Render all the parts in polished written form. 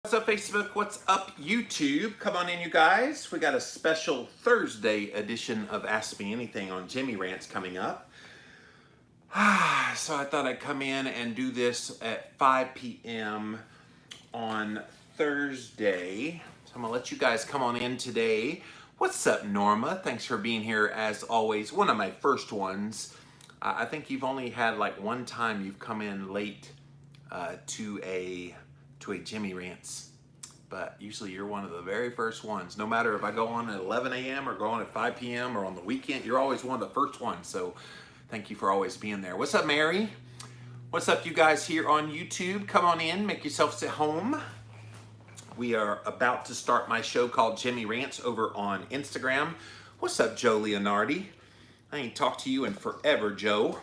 What's up, Facebook? What's up, YouTube? Come on in, you guys. We got a special Thursday edition of Ask Me Anything on Jimmy Rants coming up. So I thought I'd come in and do this at 5 p.m. on Thursday. So I'm going to let you guys come on in today. What's up, Norma? Thanks for being here as always. One of my first ones. I think you've only had like one time you've come in late to a Jimmy Rants, but usually you're one of the very first ones. No matter if I go on at 11 a.m. or go on at 5 p.m. or on the weekend, you're always one of the first ones. So thank you for always being there. What's up, Mary? What's up, you guys here on YouTube? Come on in, make yourselves at home. We are about to start my show called Jimmy Rants over on Instagram. What's up, Joe Leonardi? I ain't talked to you in forever, Joe.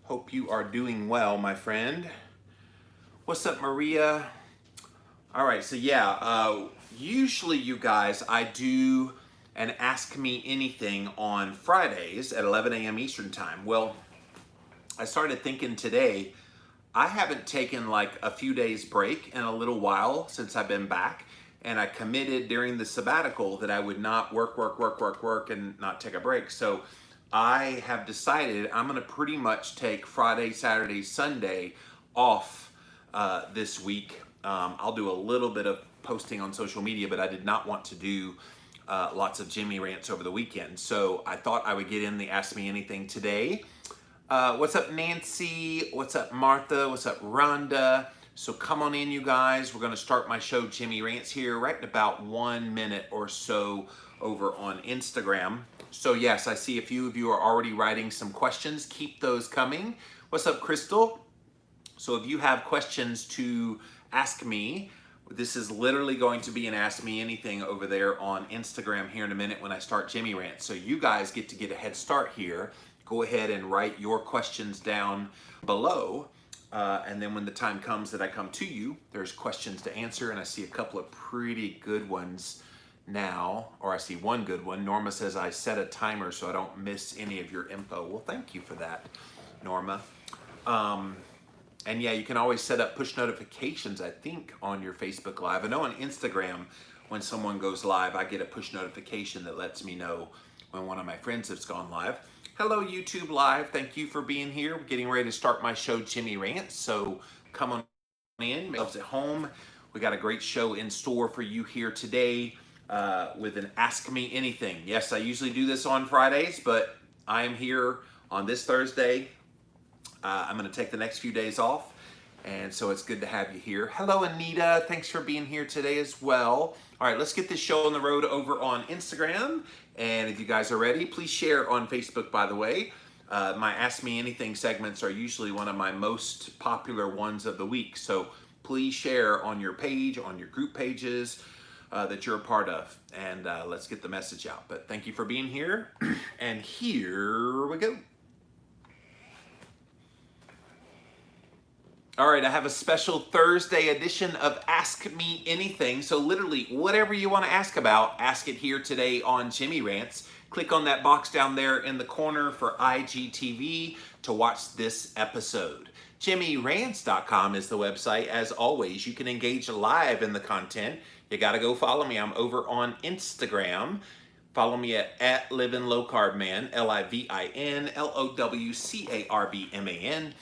Hope you are doing well, my friend. What's up, Maria? All right, so yeah, usually you guys, I do an Ask Me Anything on Fridays at 11 a.m. Eastern Time. Well, I started thinking today, I haven't taken like a few days break in a little while since I've been back, and I committed during the sabbatical that I would not work, and not take a break. So I have decided I'm gonna pretty much take Friday, Saturday, Sunday off this week. I'll do a little bit of posting on social media, but I did not want to do lots of Jimmy Rants over the weekend. So I thought I would get in the Ask Me Anything today. What's up, Nancy? What's up, Martha? What's up, Rhonda? So come on in, you guys. We're going to start my show, Jimmy Rants, here right in about 1 minute or so over on Instagram. So yes, I see a few of you are already writing some questions. Keep those coming. What's up, Crystal? So if you have questions to ask me, this is literally going to be an Ask Me Anything over there on Instagram here in a minute when I start Jimmy Rant. So you guys get to get a head start here. Go ahead and write your questions down below. And then when the time comes that I come to you, there's questions to answer. And I see a couple of pretty good ones now, or I see one good one. Norma says, I set a timer so I don't miss any of your info. Well, thank you for that, Norma. And yeah, you can always set up push notifications, I think, on your Facebook Live. I know on Instagram, when someone goes live, I get a push notification that lets me know when one of my friends has gone live. Hello, YouTube Live. Thank you for being here. We're getting ready to start my show, Jimmy Rants. So come on in, make yourselves at home. We got a great show in store for you here today with an Ask Me Anything. Yes, I usually do this on Fridays, but I am here on this Thursday. I'm going to take the next few days off, and so it's good to have you here. Hello, Anita. Thanks for being here today as well. All right, let's get this show on the road over on Instagram, and if you guys are ready, please share on Facebook, by the way. My Ask Me Anything segments are usually one of my most popular ones of the week, so please share on your page, on your group pages that you're a part of, and let's get the message out. But thank you for being here, and here we go. All right, I have a special Thursday edition of Ask Me Anything. So literally, whatever you want to ask about, ask it here today on Jimmy Rants. Click on that box down there in the corner for IGTV to watch this episode. JimmyRants.com is the website. As always, you can engage live in the content. You got to go follow me. I'm over on Instagram. Follow me at Livin' Low Carb Man, LIVINLOWCARBMAN.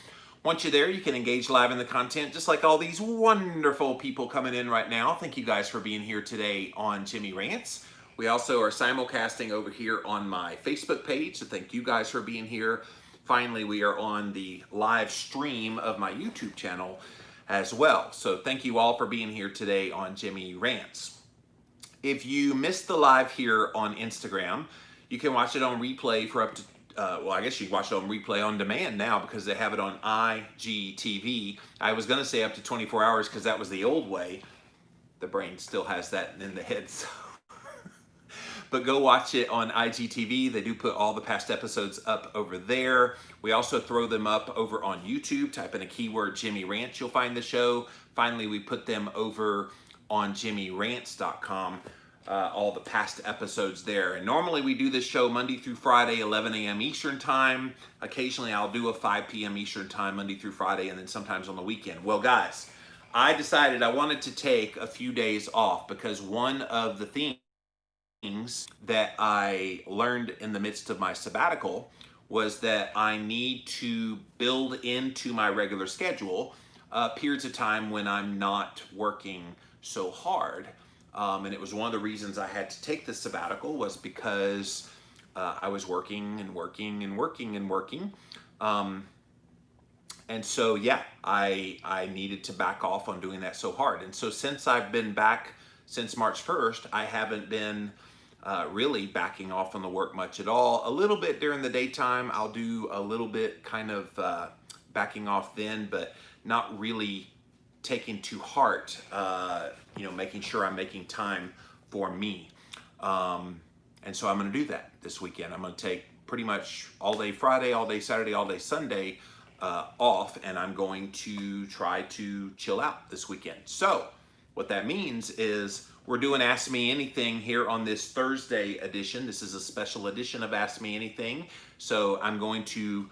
Once you're there, you can engage live in the content, just like all these wonderful people coming in right now. Thank you guys for being here today on Jimmy Rants. We also are simulcasting over here on my Facebook page, so thank you guys for being here. Finally, we are on the live stream of my YouTube channel as well. So thank you all for being here today on Jimmy Rants. If you missed the live here on Instagram, you can watch it on replay for up to well, I guess you can watch it on replay on demand now because they have it on IGTV. I was going to say up to 24 hours because that was the old way. The brain still has that in the head. So. But go watch it on IGTV. They do put all the past episodes up over there. We also throw them up over on YouTube. Type in a keyword Jimmy Rants, you'll find the show. Finally, we put them over on JimmyRants.com. All the past episodes there. And normally we do this show Monday through Friday, 11 a.m. Eastern Time. Occasionally I'll do a 5 p.m. Eastern Time, Monday through Friday, and then sometimes on the weekend. Well, guys, I decided I wanted to take a few days off because one of the things that I learned in the midst of my sabbatical was that I need to build into my regular schedule periods of time when I'm not working so hard. And it was one of the reasons I had to take the sabbatical was because I was working and working and working and working. Um, and so, yeah, I needed to back off on doing that so hard. And so since I've been back since March 1st, I haven't been really backing off on the work much at all. A little bit during the daytime, I'll do a little bit kind of backing off then, but not really taking to heart, making sure I'm making time for me. And so I'm going to do that this weekend. I'm going to take pretty much all day Friday, all day Saturday, all day Sunday off, and I'm going to try to chill out this weekend. So what that means is we're doing Ask Me Anything here on this Thursday edition. This is a special edition of Ask Me Anything. So I'm going to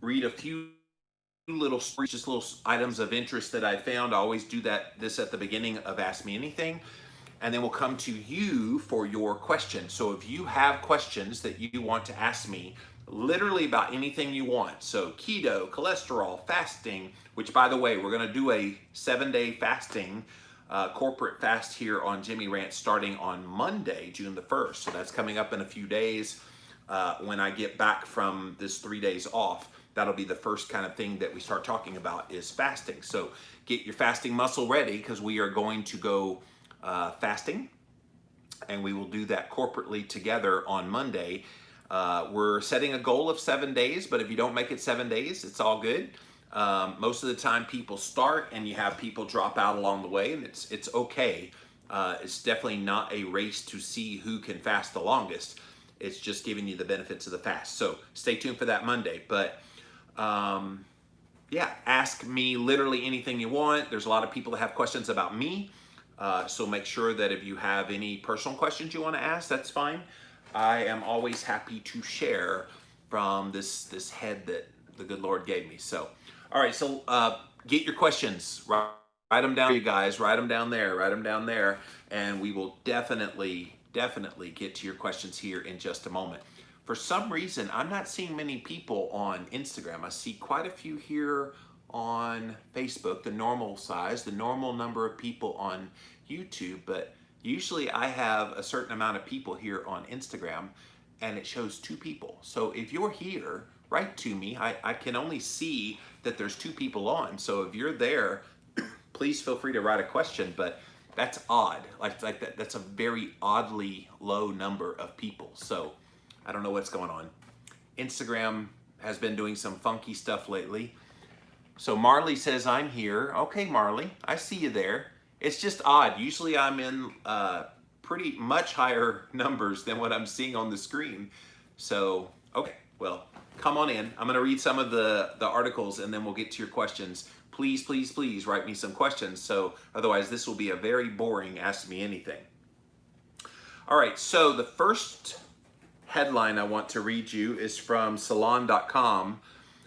read a few just little items of interest that I found. I always do this at the beginning of Ask Me Anything. And then we'll come to you for your questions. So if you have questions that you want to ask me, literally about anything you want. So keto, cholesterol, fasting, which by the way, we're gonna do a 7-day fasting, corporate fast here on Jimmy Rant starting on Monday, June the 1st. So that's coming up in a few days when I get back from this 3 days off. That'll be the first kind of thing that we start talking about is fasting. So get your fasting muscle ready because we are going to go fasting, and we will do that corporately together on Monday. We're setting a goal of 7 days, but if you don't make it 7 days, it's all good. Most of the time people start and you have people drop out along the way, and it's okay. It's definitely not a race to see who can fast the longest. It's just giving you the benefits of the fast. So stay tuned for that Monday. But yeah, ask me literally anything you want. There's a lot of people that have questions about me. So make sure that if you have any personal questions you want to ask, that's fine. I am always happy to share from this head that the good Lord gave me. So, all right, so get your questions. Write them down, you guys. Write them down there. Write them down there. And we will definitely get to your questions here in just a moment. For some reason, I'm not seeing many people on Instagram. I see quite a few here on Facebook, the normal size, the normal number of people on YouTube, but usually I have a certain amount of people here on Instagram and it shows 2 people. So if you're here, write to me. I can only see that there's 2 people on. So if you're there, please feel free to write a question, but that's odd. Like that's a very oddly low number of people. So I don't know what's going on. Instagram has been doing some funky stuff lately. So Marley says, I'm here. Okay, Marley, I see you there. It's just odd. Usually I'm in pretty much higher numbers than what I'm seeing on the screen. So, okay, well, come on in. I'm gonna read some of the articles and then we'll get to your questions. Please, please, please write me some questions. So otherwise this will be a very boring Ask Me Anything. All right, so the first headline I want to read you is from salon.com.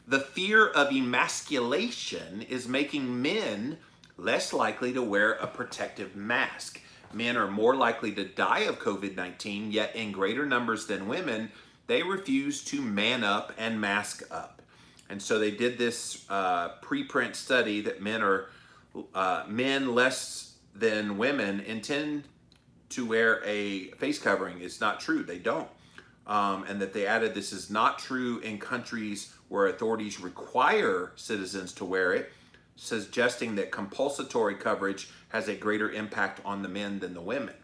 The fear of emasculation is making men less likely to wear a protective mask. Men are more likely to die of COVID-19, yet in greater numbers than women, they refuse to man up and mask up. And so they did this preprint study that men less than women intend to wear a face covering. It's not true. They don't. And that they added this is not true in countries where authorities require citizens to wear it, suggesting that compulsory coverage has a greater impact on the men than the women.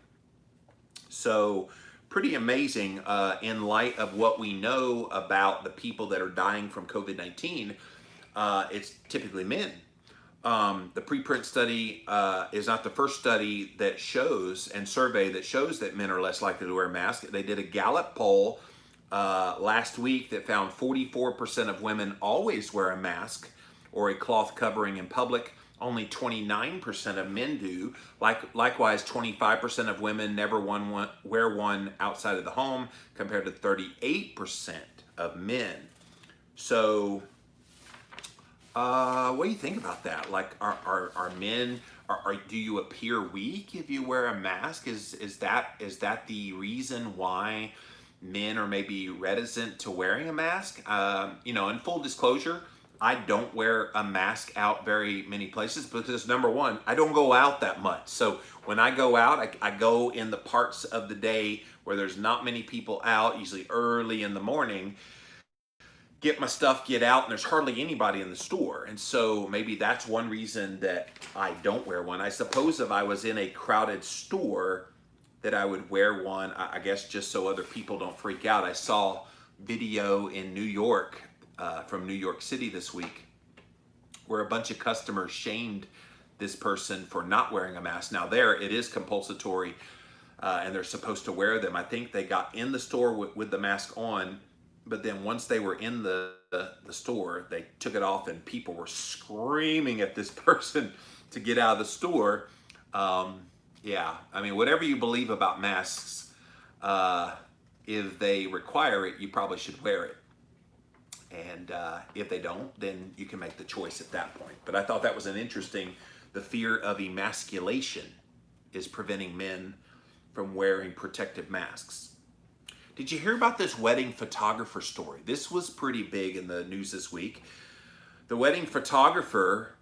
So pretty amazing in light of what we know about the people that are dying from COVID-19. It's typically men. The preprint study is not the first study that shows and survey that shows that men are less likely to wear masks. They did a Gallup poll last week that found 44% of women always wear a mask or a cloth covering in public. Only 29% of men do. Likewise, 25% of women never wear one outside of the home compared to 38% of men. So What do you think about that? Like, are men, do you appear weak if you wear a mask? Is that the reason why men are maybe reticent to wearing a mask? In full disclosure, I don't wear a mask out very many places because number one, I don't go out that much. So when I go out, I go in the parts of the day where there's not many people out, usually early in the morning, get my stuff, get out, and there's hardly anybody in the store. And so maybe that's one reason that I don't wear one. I suppose if I was in a crowded store that I would wear one, I guess just so other people don't freak out. I saw video in New York, from New York City this week, where a bunch of customers shamed this person for not wearing a mask. Now there, it is compulsory, and they're supposed to wear them. I think they got in the store with the mask on, but then once they were in the store, they took it off, and people were screaming at this person to get out of the store. Yeah, I mean, whatever you believe about masks, if they require it, you probably should wear it. And if they don't, then you can make the choice at that point. But I thought that was the fear of emasculation is preventing men from wearing protective masks. Did you hear about this wedding photographer story? This was pretty big in the news this week. The wedding photographer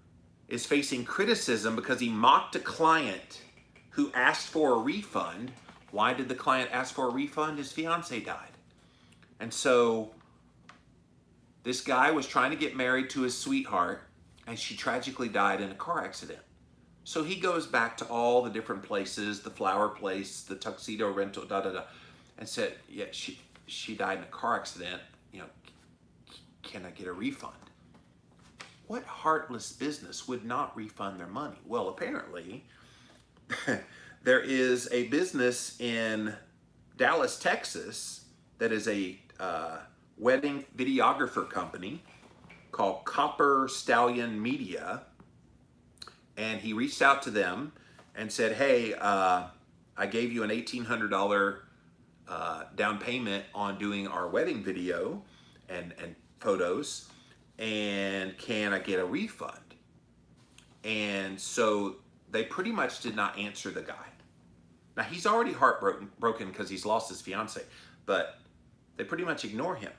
is facing criticism because he mocked a client who asked for a refund. Why did the client ask for a refund? His fiance died. And so this guy was trying to get married to his sweetheart, and she tragically died in a car accident. So he goes back to all the different places, the flower place, the tuxedo rental, and said, yeah, she died in a car accident. Can I get a refund? What heartless business would not refund their money? Well, apparently, there is a business in Dallas, Texas, that is a wedding videographer company called Copper Stallion Media. And he reached out to them and said, hey, I gave you an $1,800 down payment on doing our wedding video and photos, and can I get a refund? And so they pretty much did not answer the guy. Now he's already heartbroken because he's lost his fiance, but they pretty much ignore him.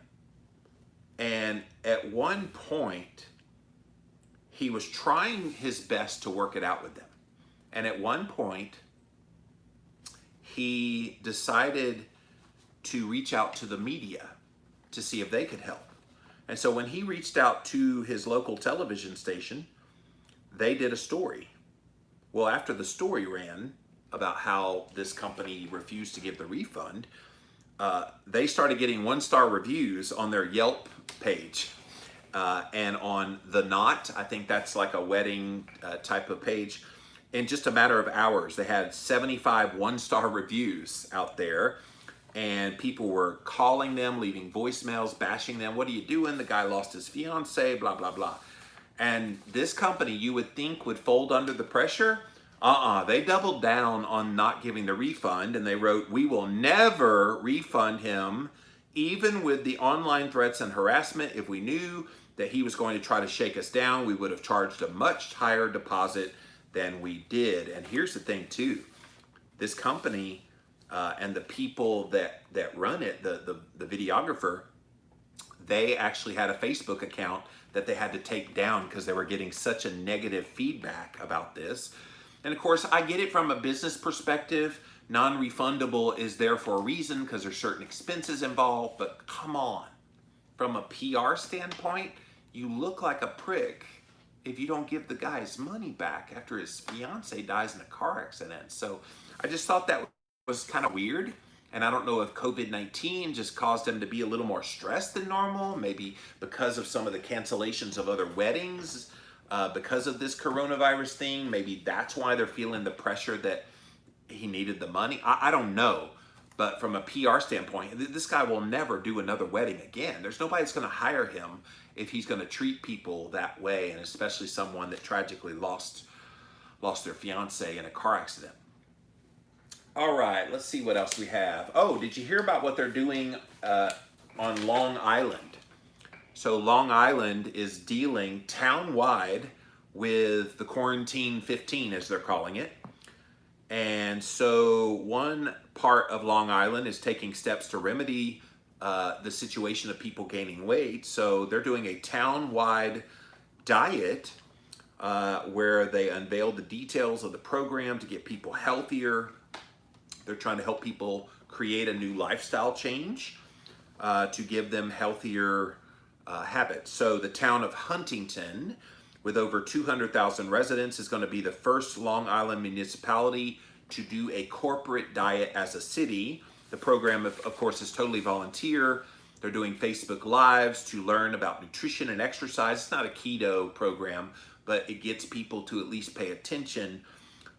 And at one point, he was trying his best to work it out with them. And at one point, he decided to reach out to the media to see if they could help. And so when he reached out to his local television station, they did a story. Well, after the story ran about how this company refused to give the refund, they started getting 1-star reviews on their Yelp page. And on The Knot, I think that's like a wedding type of page. In just a matter of hours, they had 75 1-star reviews out there. And people were calling them, leaving voicemails, bashing them. What are you doing? The guy lost his fiance, blah, blah, blah. And this company, you would think, would fold under the pressure. They doubled down on not giving the refund, and they wrote, we will never refund him, even with the online threats and harassment. If we knew that he was going to try to shake us down, we would have charged a much higher deposit than we did. And here's the thing too, this company and the people that run it, the videographer, they actually had a Facebook account that they had to take down because they were getting such a negative feedback about this. And of course, I get it from a business perspective. Non-refundable is there for a reason because there's certain expenses involved, but come on. From a PR standpoint, you look like a prick if you don't give the guy his money back after his fiance dies in a car accident. So I just thought that was kind of weird. And I don't know if COVID-19 just caused them to be a little more stressed than normal, maybe because of some of the cancellations of other weddings, because of this coronavirus thing. Maybe that's why they're feeling the pressure that he needed the money. I don't know. But from a PR standpoint, this guy will never do another wedding again. There's nobody that's going to hire him if he's going to treat people that way, and especially someone that tragically lost their fiance in a car accident. All right, let's see what else we have. Oh, did you hear about what they're doing on Long Island? So Long Island is dealing town-wide with the quarantine 15, as they're calling it. And so one part of Long Island is taking steps to remedy the situation of people gaining weight. So they're doing a town-wide diet where they unveiled the details of the program to get people healthier. They're trying to help people create a new lifestyle change to give them healthier habits. So the town of Huntington, with over 200,000 residents, is going to be the first Long Island municipality to do a corporate diet as a city. The program, of course, is totally volunteer. They're doing Facebook Lives to learn about nutrition and exercise. It's not a keto program, but it gets people to at least pay attention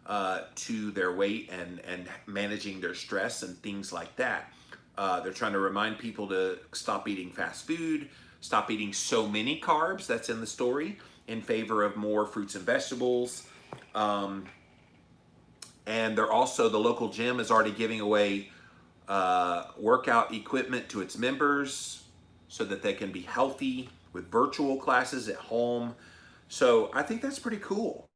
to their weight and managing their stress and things like that. They're trying to remind people to stop eating fast food, stop eating so many carbs, that's in the story, in favor of more fruits and vegetables. And they're also, the local gym is already giving away workout equipment to its members so that they can be healthy with virtual classes at home. So I think that's pretty cool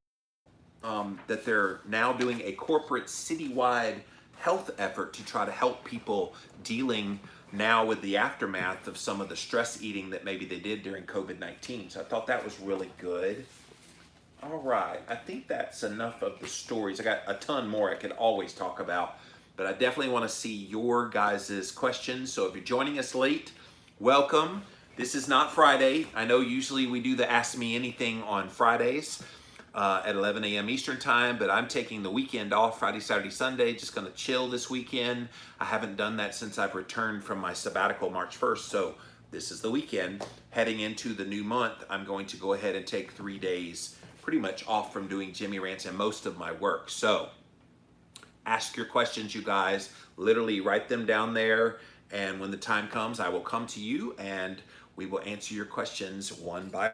that they're now doing a corporate citywide health effort to try to help people dealing now with the aftermath of some of the stress eating that maybe they did during COVID-19. So I thought that was really good. All right, I think that's enough of the stories. I got a ton more I could always talk about, but I definitely want to see your guys' questions. So if you're joining us late, welcome. This is not Friday. I know usually we do the Ask Me Anything on Fridays at 11 a.m. Eastern time, but I'm taking the weekend off, Friday, Saturday, Sunday, just gonna chill this weekend. I haven't done that since I've returned from my sabbatical March 1st, so this is the weekend. Heading into the new month, I'm going to go ahead and take 3 days pretty much off from doing Jimmy Rants and most of my work. So ask your questions, you guys. Literally write them down there, and when the time comes, I will come to you and we will answer your questions one by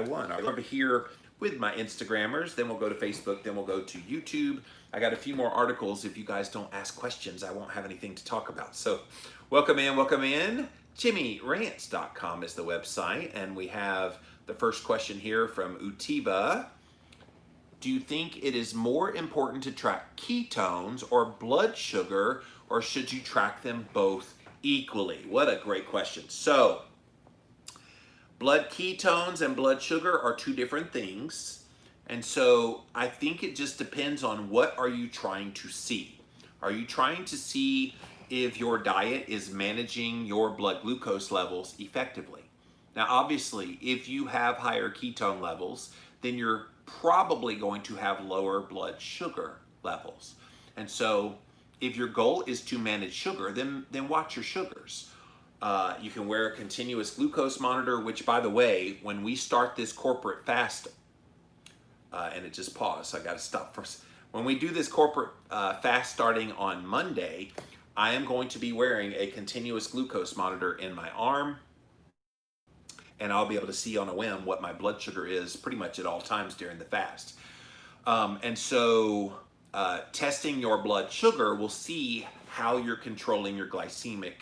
one. I'll over here with my Instagrammers, then we'll go to Facebook, then we'll go to YouTube. I got a few more articles. If you guys don't ask questions, I won't have anything to talk about. So welcome in, welcome in. JimmyRants.com is the website, and we have the first question here from Utiva. Do you think it is more important to track ketones or blood sugar, or should you track them both equally? What a great question. So blood ketones and blood sugar are two different things. And so I think it just depends on what are you trying to see. Are you trying to see if your diet is managing your blood glucose levels effectively? Now, obviously, if you have higher ketone levels, then you're probably going to have lower blood sugar levels. And so if your goal is to manage sugar, then watch your sugars. You can wear a continuous glucose monitor, which, by the way, when we start this corporate fast, and it just paused, so I got to stop first. When we do this corporate fast starting on Monday, I am going to be wearing a continuous glucose monitor in my arm, and I'll be able to see on a whim what my blood sugar is pretty much at all times during the fast. And so testing your blood sugar will see how you're controlling your glycemic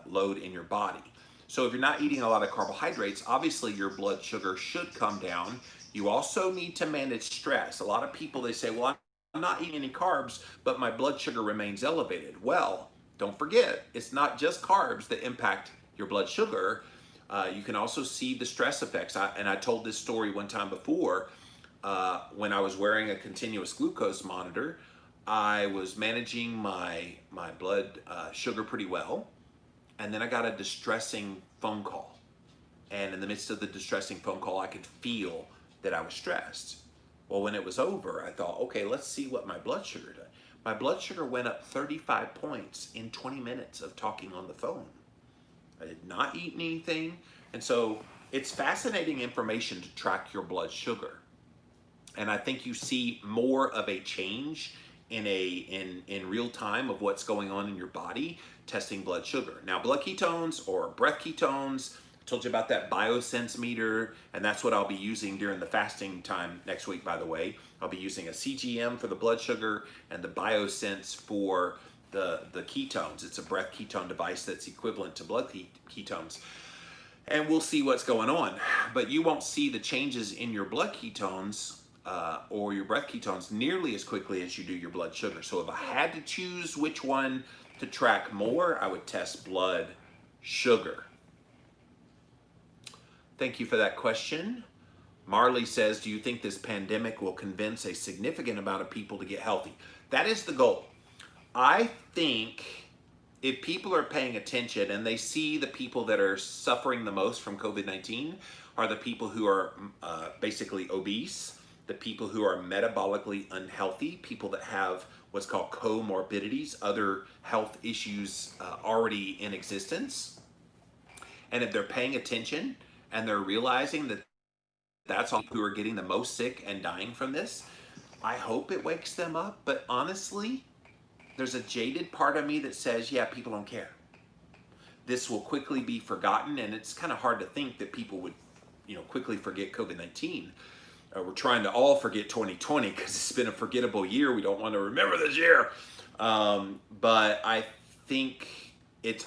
load in your body. So if you're not eating a lot of carbohydrates, obviously your blood sugar should come down. You also need to manage stress. A lot of people, they say, well, I'm not eating any carbs, but my blood sugar remains elevated. Well, don't forget, it's not just carbs that impact your blood sugar. You can also see the stress effects. And I told this story one time before. When I was wearing a continuous glucose monitor, I was managing my blood sugar pretty well. And then I got a distressing phone call. And in the midst of the distressing phone call, I could feel that I was stressed. Well, when it was over, I thought, okay, let's see what my blood sugar did. My blood sugar went up 35 points in 20 minutes of talking on the phone. I did not eat anything. And so it's fascinating information to track your blood sugar. And I think you see more of a change in real time of what's going on in your body testing blood sugar. Now, blood ketones or breath ketones, I told you about that biosense meter, and that's what I'll be using during the fasting time next week, by the way. I'll be using a CGM for the blood sugar and the biosense for the ketones. It's a breath ketone device that's equivalent to blood ketones. and we'll see what's going on. But you won't see the changes in your blood ketones or your breath ketones nearly as quickly as you do your blood sugar. So if I had to choose which one to track more, I would test blood sugar. Thank you for that question. Marley says, do you think this pandemic will convince a significant amount of people to get healthy? That is the goal. I think if people are paying attention and they see the people that are suffering the most from COVID-19 are the people who are basically obese, the people who are metabolically unhealthy, people that have what's called comorbidities, other health issues already in existence. And if they're paying attention and they're realizing that that's all who are getting the most sick and dying from this, I hope it wakes them up. But honestly, there's a jaded part of me that says, yeah, people don't care. This will quickly be forgotten, and it's kind of hard to think that people would, quickly forget COVID-19. We're trying to all forget 2020 because it's been a forgettable year. We don't want to remember this year. But I think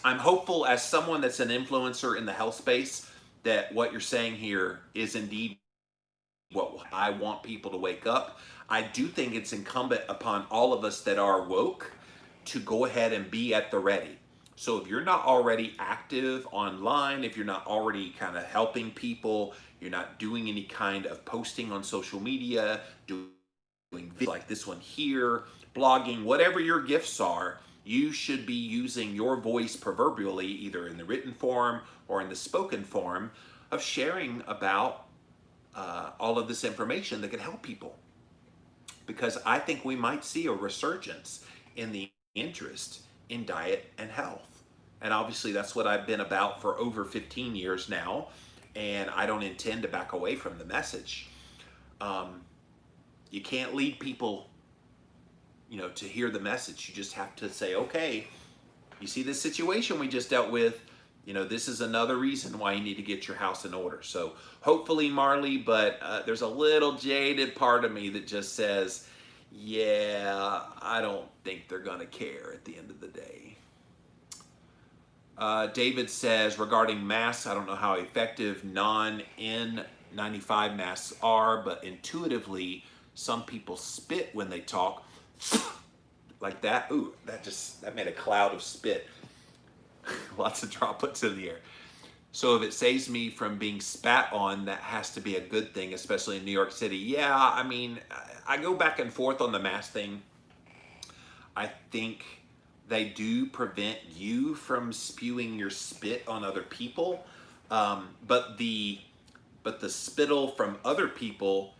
I'm hopeful as someone that's an influencer in the health space that what you're saying here is indeed what I want people to wake up. I do think it's incumbent upon all of us that are woke to go ahead and be at the ready. So if you're not already active online, if you're not already kind of helping people, you're not doing any kind of posting on social media, doing videos like this one here, blogging, whatever your gifts are, you should be using your voice proverbially, either in the written form or in the spoken form, of sharing about all of this information that can help people. Because I think we might see a resurgence in the interest in diet and health. And obviously that's what I've been about for over 15 years now, and I don't intend to back away from the message. You can't lead people, to hear the message. You just have to say, okay, you see this situation we just dealt with, this is another reason why you need to get your house in order. So hopefully, Marley, but there's a little jaded part of me that just says, yeah, I don't think they're going to care at the end of the day. David says, regarding masks, I don't know how effective non-N95 masks are, but intuitively, some people spit when they talk like that. Ooh, that made a cloud of spit. Lots of droplets in the air. So if it saves me from being spat on, that has to be a good thing, especially in New York City. Yeah, I mean, I go back and forth on the mask thing. I think they do prevent you from spewing your spit on other people, but the spittle from other people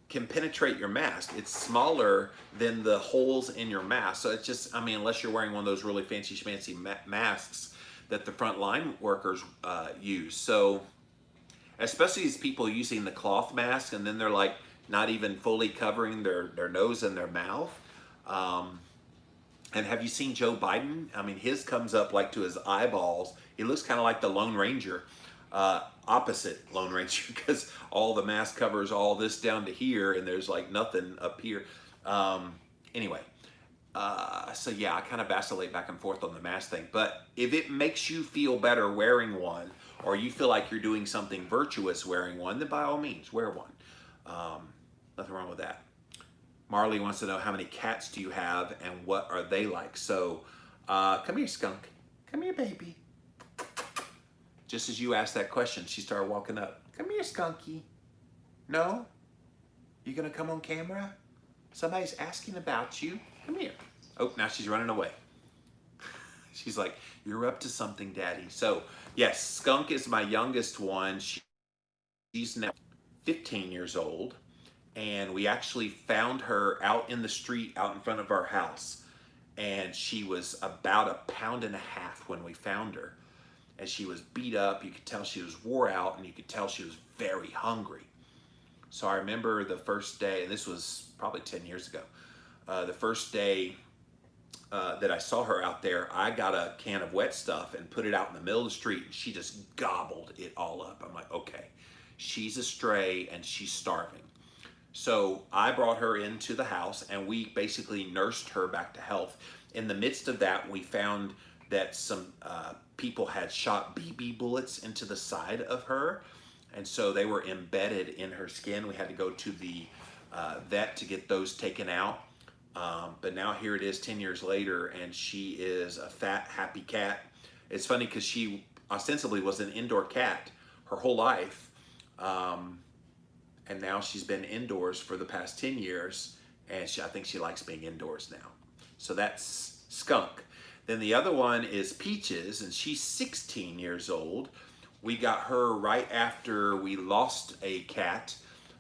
can penetrate your mask. It's smaller than the holes in your mask. So it's just, unless you're wearing one of those really fancy schmancy masks that the frontline workers use. So especially these people using the cloth mask and then they're like not even fully covering their nose and their mouth. And have you seen Joe Biden? His comes up like to his eyeballs. He looks kind of like the Lone Ranger. Opposite Lone Ranger, because all the mask covers all this down to here and there's like nothing up here. Anyway, so yeah, I kind of vacillate back and forth on the mask thing. But if it makes you feel better wearing one, or you feel like you're doing something virtuous wearing one, then by all means, wear one. Nothing wrong with that. Marley wants to know, how many cats do you have and what are they like? So come here, skunk. Come here, baby. Just as you asked that question, she started walking up. Come here, skunky. No? You gonna come on camera? Somebody's asking about you. Come here. Oh, now she's running away. She's like, you're up to something, Daddy. So, yes, Skunk is my youngest one. She's now 15 years old. And we actually found her out in the street, out in front of our house. And she was about 1.5 pounds when we found her. And she was beat up. You could tell she was wore out, and you could tell she was very hungry. So I remember the first day, and this was probably 10 years ago, the first day that I saw her out there, I got a can of wet stuff and put it out in the middle of the street, and she just gobbled it all up. I'm like, okay, she's a stray and she's starving. So I brought her into the house and we basically nursed her back to health. In the midst of that, we found that some people had shot BB bullets into the side of her, and so they were embedded in her skin. We had to go to the vet to get those taken out. But now here it is 10 years later, and she is a fat, happy cat. It's funny because she ostensibly was an indoor cat her whole life. And now she's been indoors for the past 10 years, and I think she likes being indoors now. So that's Skunk. Then the other one is Peaches, and she's 16 years old. We got her right after we lost a cat,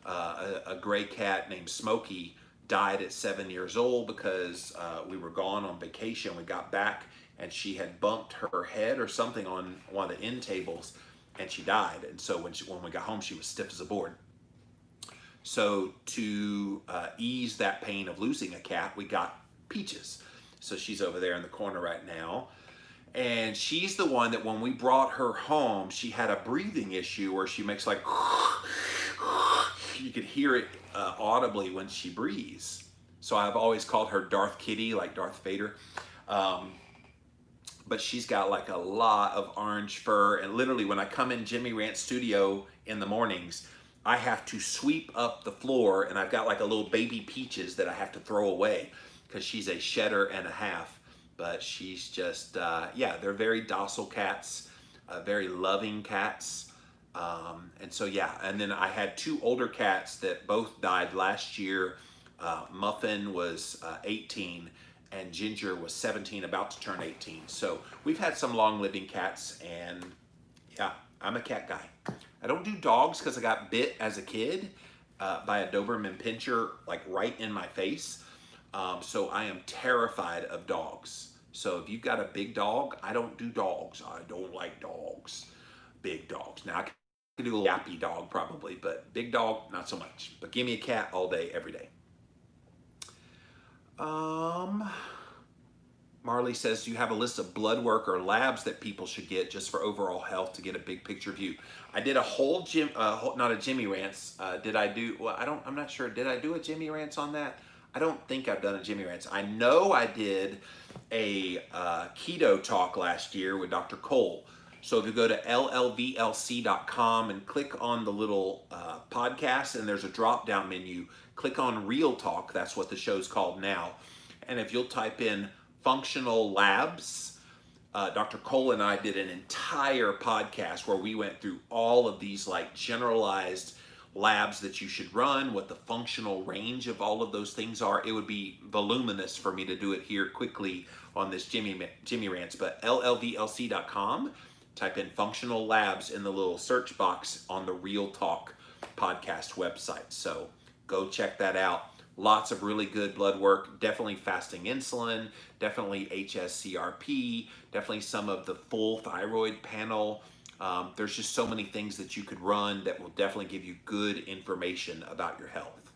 a gray cat named Smokey. Died at 7 years old because we were gone on vacation. We got back and she had bumped her head or something on one of the end tables, and she died. And so when we got home, she was stiff as a board. So to ease that pain of losing a cat, we got Peaches. So she's over there in the corner right now. And she's the one that when we brought her home, she had a breathing issue where she makes like, you could hear it audibly when she breathes. So I've always called her Darth Kitty, like Darth Vader. But she's got like a lot of orange fur. And literally when I come in Jimmy Rant's studio in the mornings, I have to sweep up the floor, and I've got like a little baby Peaches that I have to throw away because she's a shedder and a half. But she's just, yeah, they're very docile cats, very loving cats. And so, yeah, and then I had two older cats that both died last year. Muffin was 18 and Ginger was 17, about to turn 18. So we've had some long living cats, and yeah, I'm a cat guy. I don't do dogs because I got bit as a kid by a Doberman Pinscher, like right in my face. So I am terrified of dogs. So if you've got a big dog, I don't do dogs. I don't like dogs, big dogs. Now I can do a yappy dog probably, but big dog, not so much. But give me a cat all day, every day. Marley says, do you have a list of blood work or labs that people should get just for overall health to get a big picture view? I did a whole not a Jimmy Rants. Did I do, well, I'm not sure. Did I do a Jimmy Rants on that? I don't think I've done a Jimmy Rants. I know I did a keto talk last year with Dr. Cole. So if you go to llvlc.com and click on the little podcast, and there's a drop-down menu, click on Real Talk. That's what the show's called now. And if you'll type in functional labs, Dr. Cole and I did an entire podcast where we went through all of these like generalized labs that you should run, what the functional range of all of those things are. It would be voluminous for me to do it here quickly on this Jimmy Rants, but llvlc.com, type in functional labs in the little search box on the Real Talk podcast website. So go check that out. Lots of really good blood work, definitely fasting insulin, definitely HSCRP, definitely some of the full thyroid panel. There's just so many things that you could run that will definitely give you good information about your health.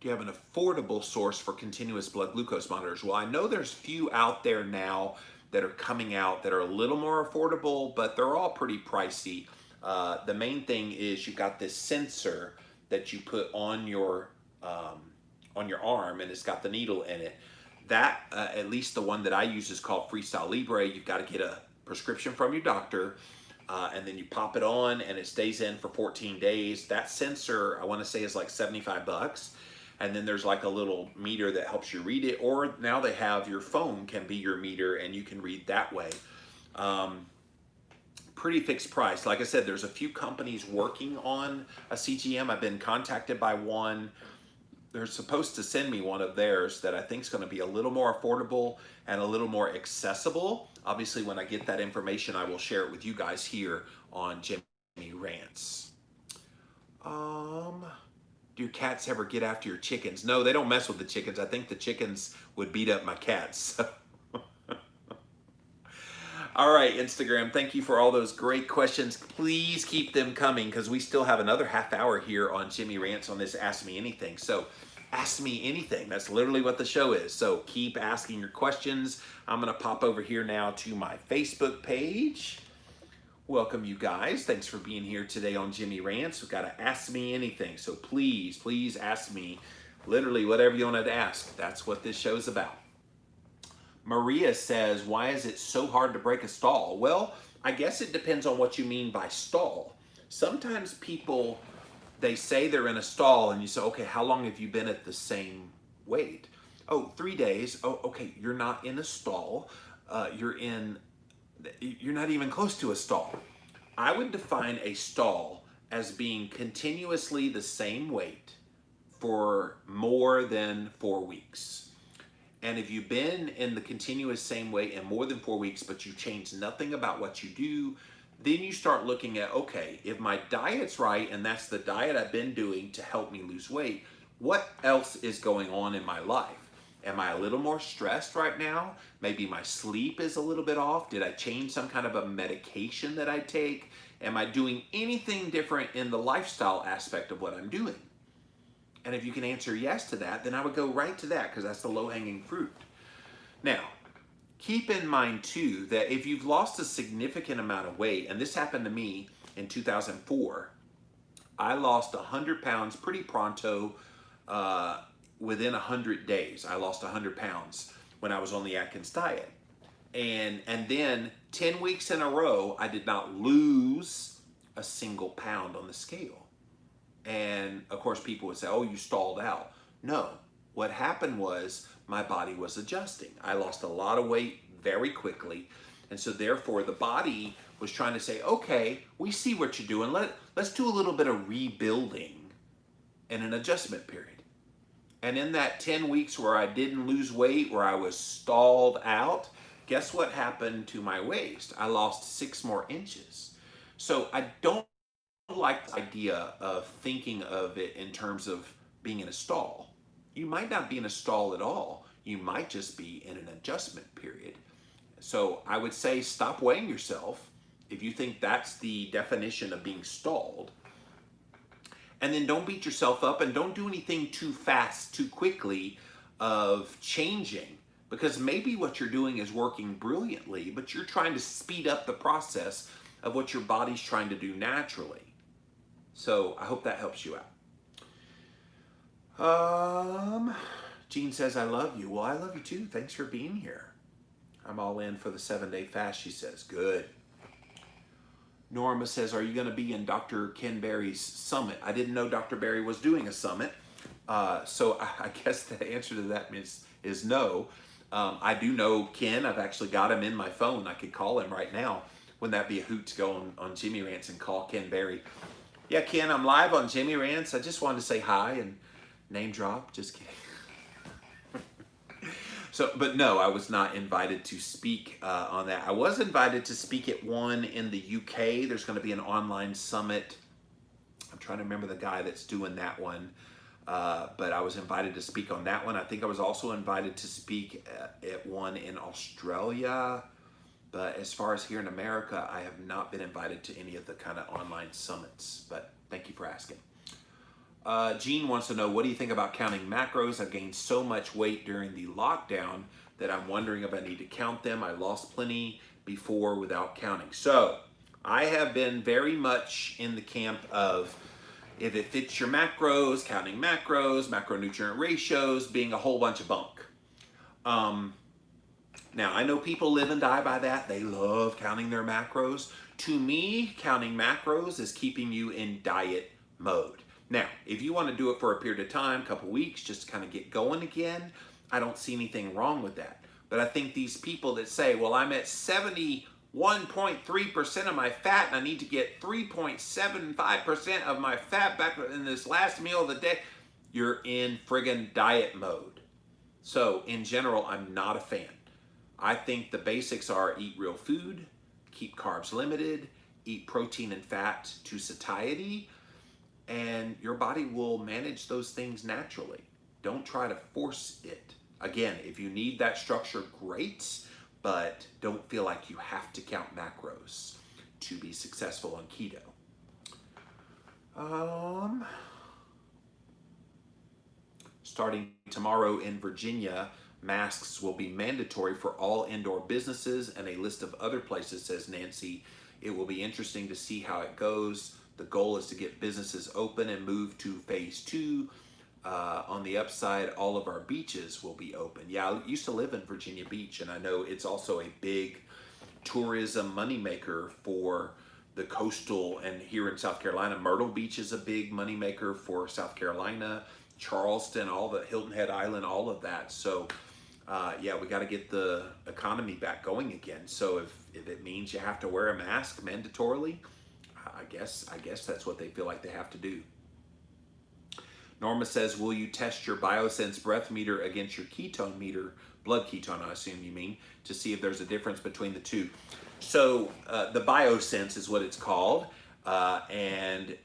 Do you have an affordable source for continuous blood glucose monitors? Well, I know there's few out there now that are coming out that are a little more affordable, but they're all pretty pricey. The main thing is you've got this sensor that you put on your arm, and it's got the needle in it. That, at least the one that I use, is called Freestyle Libre. You've got to get a prescription from your doctor, and then you pop it on, and it stays in for 14 days. That sensor, I want to say, is like 75 bucks. And then there's like a little meter that helps you read it, or now they have your phone can be your meter, and you can read that way. Pretty fixed price. Like I said, there's a few companies working on a CGM. I've been contacted by one. They're supposed to send me one of theirs that I think is going to be a little more affordable and a little more accessible. Obviously, when I get that information, I will share it with you guys here on Jimmy Rants. Do your cats ever get after your chickens? No, they don't mess with the chickens. I think the chickens would beat up my cats. All right, Instagram, thank you for all those great questions. Please keep them coming because we still have another half hour here on Jimmy Rants on this Ask Me Anything. So ask me anything. That's literally what the show is. So keep asking your questions. I'm going to pop over here now to my Facebook page. Welcome, you guys. Thanks for being here today on Jimmy Rants. We've got to Ask Me Anything. So please, please ask me. literally whatever you wanted to ask. That's what this show's about. Maria says, why is it so hard to break a stall? Well, I guess it depends on what you mean by stall. Sometimes people, they say they're in a stall and you say, okay, how long have you been at the same weight? Oh, 3 days. Oh, okay, you're not in a stall. You're not even close to a stall. I would define a stall as being continuously the same weight for more than 4 weeks. And if you've been in the continuous same weight in more than 4 weeks, but you change nothing about what you do, then you start looking at, okay, if my diet's right, and that's the diet I've been doing to help me lose weight, what else is going on in my life? Am I a little more stressed right now? Maybe my sleep is a little bit off. Did I change some kind of a medication that I take? Am I doing anything different in the lifestyle aspect of what I'm doing? And if you can answer yes to that, then I would go right to that because that's the low-hanging fruit. Now, keep in mind too that if you've lost a significant amount of weight, and this happened to me in 2004, I lost 100 pounds pretty pronto. Within 100 days, I lost 100 pounds when I was on the Atkins diet. And then 10 weeks in a row, I did not lose a single pound on the scale. And of course, people would say, oh, you stalled out. No, what happened was my body was adjusting. I lost a lot of weight very quickly. And so therefore, the body was trying to say, okay, we see what you're doing. Let's do a little bit of rebuilding in an adjustment period. And in that 10 weeks where I didn't lose weight, where I was stalled out, guess what happened to my waist? I lost 6 more inches. So I don't like the idea of thinking of it in terms of being in a stall. You might not be in a stall at all. You might just be in an adjustment period. So I would say stop weighing yourself if you think that's the definition of being stalled. And then don't beat yourself up and don't do anything too fast, too quickly of changing, because maybe what you're doing is working brilliantly, but you're trying to speed up the process of what your body's trying to do naturally. So I hope that helps you out. Jean says, I love you. Well, I love you too. Thanks for being here. I'm all in for the 7-day fast, she says. Good. Norma says, are you going to be in Dr. Ken Berry's summit? I didn't know Dr. Berry was doing a summit. So I guess the answer to that is no. I do know Ken. I've actually got him in my phone. I could call him right now. Wouldn't that be a hoot to go on Jimmy Rants and call Ken Berry? Yeah, Ken, I'm live on Jimmy Rants. I just wanted to say hi and name drop. Just kidding. So, but no, I was not invited to speak on that. I was invited to speak at one in the UK. There's going to be an online summit. I'm trying to remember the guy that's doing that one. But I was invited to speak on that one. I think I was also invited to speak at one in Australia. But as far as here in America, I have not been invited to any of the kind of online summits. But thank you for asking. Jean wants to know, what do you think about counting macros? I've gained so much weight during the lockdown that I'm wondering if I need to count them. I lost plenty before without counting. So I have been very much in the camp of if it fits your macros, counting macros, macronutrient ratios, being a whole bunch of bunk. Now, I know people live and die by that. They love counting their macros. To me, counting macros is keeping you in diet mode. Now, if you want to do it for a period of time, a couple weeks, just to kind of get going again, I don't see anything wrong with that. But I think these people that say, well, I'm at 71.3% of my fat and I need to get 3.75% of my fat back in this last meal of the day, you're in friggin' diet mode. So in general, I'm not a fan. I think the basics are eat real food, keep carbs limited, eat protein and fat to satiety, and your body will manage those things naturally. Don't try to force it. Again, if you need that structure, great, but don't feel like you have to count macros to be successful on keto. Starting tomorrow in Virginia, masks will be mandatory for all indoor businesses and a list of other places, says Nancy. It will be interesting to see how it goes. The goal is to get businesses open and move to phase 2 On the upside, all of our beaches will be open. Yeah, I used to live in Virginia Beach, and I know it's also a big tourism moneymaker for the coastal. And here in South Carolina, Myrtle Beach is a big moneymaker for South Carolina, Charleston, all the Hilton Head Island, all of that. So yeah, we got to get the economy back going again. So if it means you have to wear a mask mandatorily, I guess that's what they feel like they have to do. Norma says, will you test your BioSense breath meter against your ketone meter, blood ketone, I assume you mean, to see if there's a difference between the two? So the BioSense is what it's called, and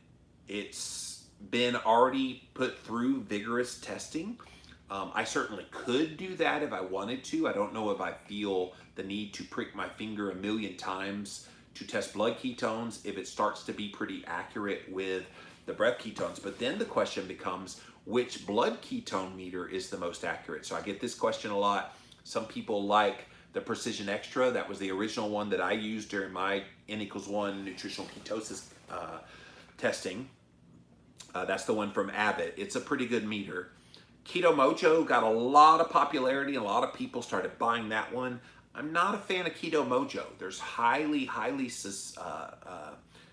it's been already put through vigorous testing. I certainly could do that if I wanted to. I don't know if I feel the need to prick my finger a million times to test blood ketones if it starts to be pretty accurate with the breath ketones. But then the question becomes, which blood ketone meter is the most accurate? So I get this question a lot. Some people like the Precision Extra. That was the original one that I used during my N=1 nutritional ketosis testing. That's the one from Abbott. It's a pretty good meter. Keto Mojo got a lot of popularity. A lot of people started buying that one. I'm not a fan of Keto Mojo. There's highly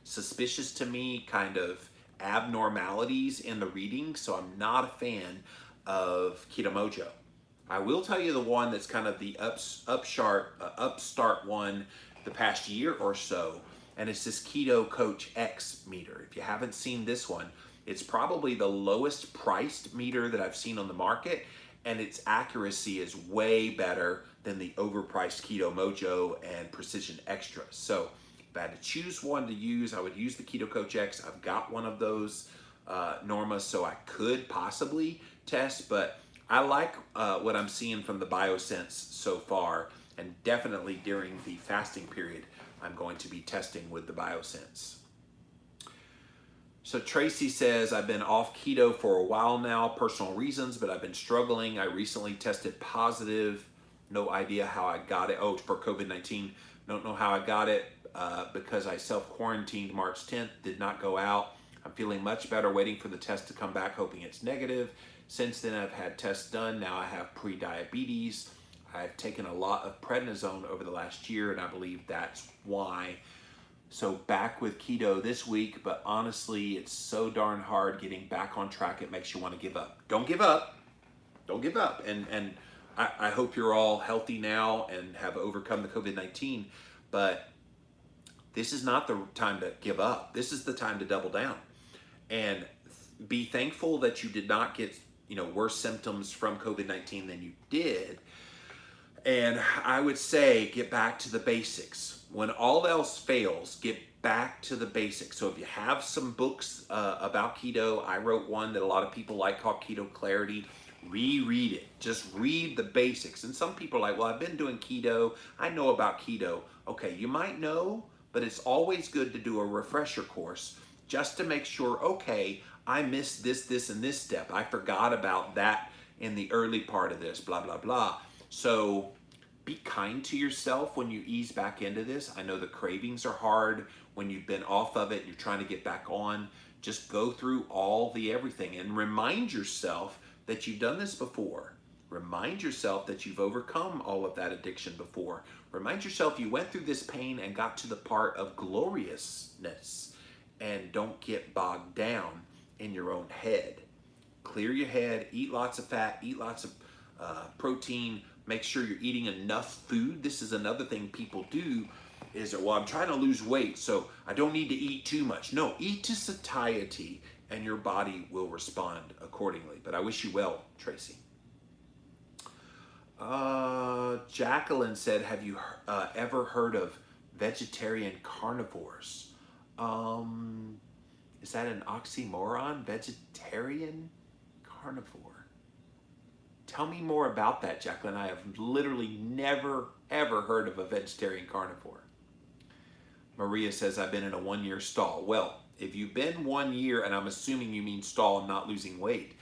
suspicious to me kind of abnormalities in the reading, so I'm not a fan of Keto Mojo. I will tell you the one that's kind of the upstart one the past year or so, and it's this Keto Coach X meter. If you haven't seen this one, it's probably the lowest priced meter that I've seen on the market, and its accuracy is way better than the overpriced Keto Mojo and Precision Extra. So if I had to choose one to use, I would use the Keto Coach X. I've got one of those, Norma, so I could possibly test, but I like what I'm seeing from the BioSense so far, and definitely during the fasting period, I'm going to be testing with the BioSense. So Tracy says, I've been off keto for a while now, personal reasons, but I've been struggling. I recently tested positive. No idea how I got it. Oh, for COVID-19. Don't know how I got it because I self-quarantined March 10th, did not go out. I'm feeling much better, waiting for the test to come back, hoping it's negative. Since then, I've had tests done. Now I have pre-diabetes. I've taken a lot of prednisone over the last year, and I believe that's why. So back with keto this week, but honestly, it's so darn hard getting back on track. It makes you want to give up. Don't give up. Don't give up. And I hope you're all healthy now and have overcome the COVID-19, but this is not the time to give up. This is the time to double down and be thankful that you did not get, worse symptoms from COVID-19 than you did. And I would say get back to the basics. When all else fails, get back to the basics. So if you have some books about keto, I wrote one that a lot of people like called Keto Clarity. Reread it. Just read the basics. And some people are like, well, I've been doing keto. I know about keto. Okay, you might know, but it's always good to do a refresher course just to make sure, okay, I missed this, and this step. I forgot about that in the early part of this, blah, blah, blah. So be kind to yourself when you ease back into this. I know the cravings are hard when you've been off of it and you're trying to get back on. Just go through all the everything and remind yourself that you've done this before. Remind yourself that you've overcome all of that addiction before. Remind yourself you went through this pain and got to the part of gloriousness, and don't get bogged down in your own head. Clear your head, eat lots of fat, eat lots of protein, make sure you're eating enough food. This is another thing people do is, well, I'm trying to lose weight, so I don't need to eat too much. No, eat to satiety and your body will respond accordingly. But I wish you well, Tracy. Jacqueline said, have you ever heard of vegetarian carnivores? Is that an oxymoron? Vegetarian carnivore? Tell me more about that, Jacqueline. I have literally never, ever heard of a vegetarian carnivore. Maria says, I've been in a 1-year stall. Well, if you've been 1 year, and I'm assuming you mean stall and not losing weight,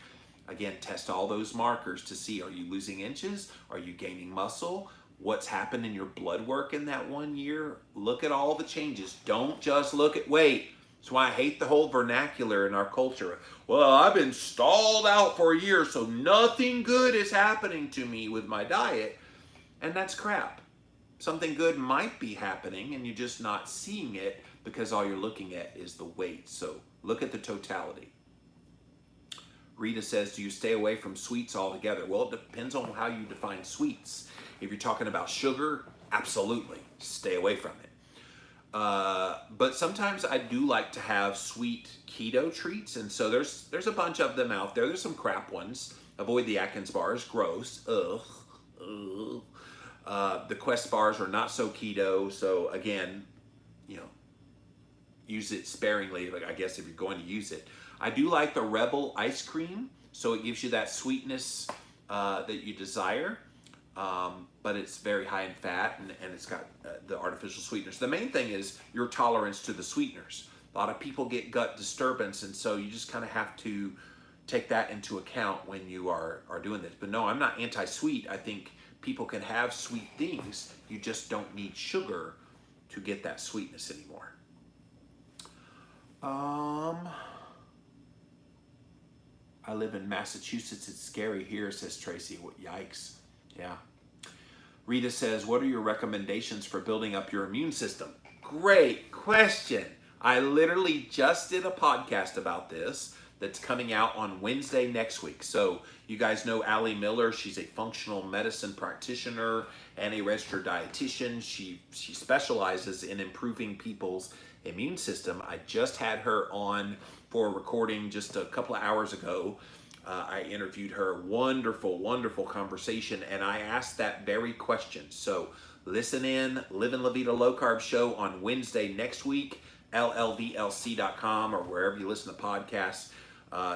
again, test all those markers to see, are you losing inches? Are you gaining muscle? What's happened in your blood work in that 1 year? Look at all the changes. Don't just look at weight. That's why I hate the whole vernacular in our culture. Well, I've been stalled out for a year, so nothing good is happening to me with my diet. And that's crap. Something good might be happening and you're just not seeing it because all you're looking at is the weight. So look at the totality. Rita says, do you stay away from sweets altogether? Well, it depends on how you define sweets. If you're talking about sugar, absolutely, stay away from it. But sometimes I do like to have sweet keto treats, and so there's a bunch of them out there. There's some crap ones. Avoid the Atkins bars, gross. Ugh. Ugh. The Quest bars are not so keto, so again, you know, use it sparingly, I guess, if you're going to use it. I do like the Rebel ice cream, so it gives you that sweetness that you desire, but it's very high in fat and it's got the artificial sweeteners. The main thing is your tolerance to the sweeteners. A lot of people get gut disturbance, and so you just kind of have to take that into account when you are doing this. But no, I'm not anti-sweet. I think people can have sweet things. You just don't need sugar to get that sweetness anymore. I live in Massachusetts. It's scary here, says Tracy. What, yikes. Yeah. Rita says, what are your recommendations for building up your immune system? Great question. I literally just did a podcast about this that's coming out on Wednesday next week. So you guys know Allie Miller. She's a functional medicine practitioner and a registered dietitian. She specializes in improving people's immune system. I just had her on for a recording just a couple of hours ago. I interviewed her. Wonderful, wonderful conversation. And I asked that very question. So listen in, Living La Vida Low Carb Show on Wednesday next week, llvlc.com or wherever you listen to podcasts.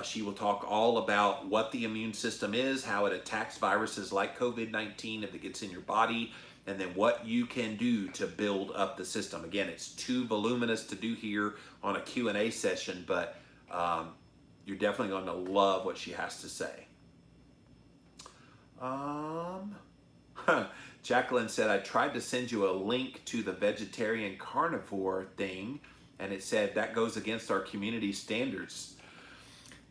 She will talk all about what the immune system is, how it attacks viruses like COVID-19 if it gets in your body, and then what you can do to build up the system. Again, it's too voluminous to do here on a Q&A session, but you're definitely going to love what she has to say. Jacqueline said, I tried to send you a link to the vegetarian carnivore thing, and it said that goes against our community standards.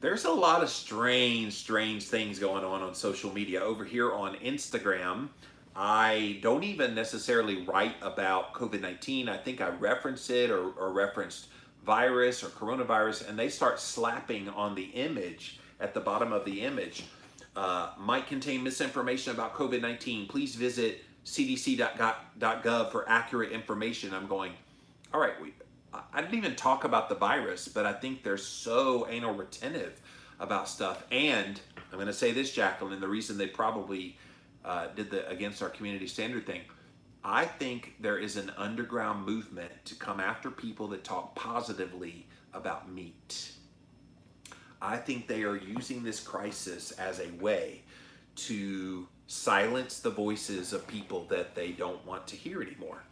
There's a lot of strange things going on social media. Over here on Instagram, I don't even necessarily write about COVID-19. I think I reference it or referenced virus or coronavirus, and they start slapping on the image at the bottom of the image. Might contain misinformation about COVID-19. Please visit cdc.gov for accurate information. I'm going, all right, I didn't even talk about the virus, but I think they're so anal retentive about stuff. And I'm going to say this, Jacqueline, the reason they probably did the against our community standard thing, I think there is an underground movement to come after people that talk positively about meat. I think they are using this crisis as a way to silence the voices of people that they don't want to hear anymore.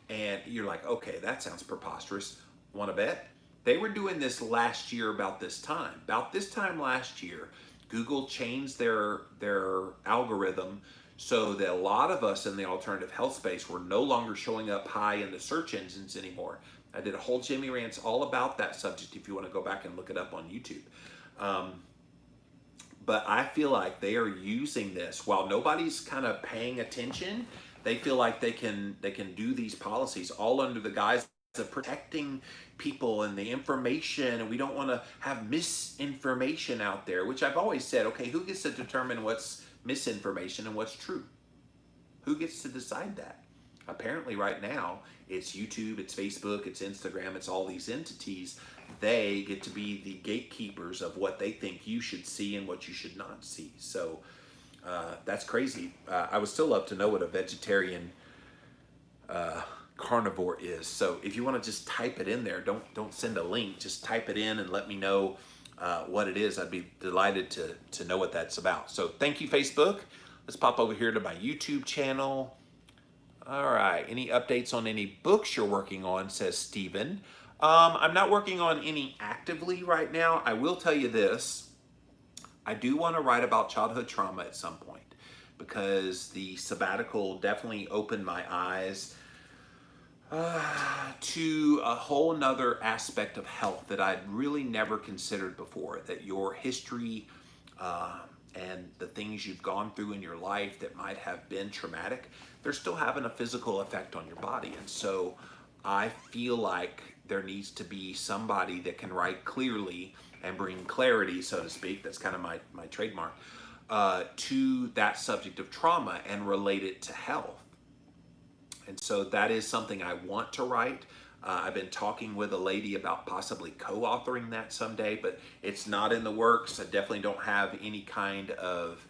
And you're like, okay, that sounds preposterous. Want to bet? They were doing this last year about this time. About this time last year, Google changed their algorithm so that a lot of us in the alternative health space were no longer showing up high in the search engines anymore. I did a whole Jimmy Rants all about that subject if you want to go back and look it up on YouTube. But I feel like they are using this while nobody's kind of paying attention. They feel like they can do these policies all under the guise of protecting people and the information, and we don't want to have misinformation out there, which I've always said, okay, who gets to determine what's misinformation and what's true? Who gets to decide that? Apparently right now, it's YouTube, it's Facebook, it's Instagram, it's all these entities. They get to be the gatekeepers of what they think you should see and what you should not see. So that's crazy. I would still love to know what a vegetarian carnivore is. So if you want to just type it in there, don't send a link, just type it in and let me know what it is. I'd be delighted to know what that's about. So thank you, Facebook. Let's pop over here to my YouTube channel. All right, any updates on any books you're working on, says Steven. I'm not working on any actively right now. I will tell you this. I do want to write about childhood trauma at some point because the sabbatical definitely opened my eyes To a whole nother aspect of health that I'd really never considered before, that your history uh, and the things you've gone through in your life that might have been traumatic, they're still having a physical effect on your body. And so I feel like there needs to be somebody that can write clearly and bring clarity, so to speak. That's kind of my trademark, to that subject of trauma and relate it to health. And so that is something I want to write. I've been talking with a lady about possibly co-authoring that someday, but it's not in the works. I definitely don't have any kind of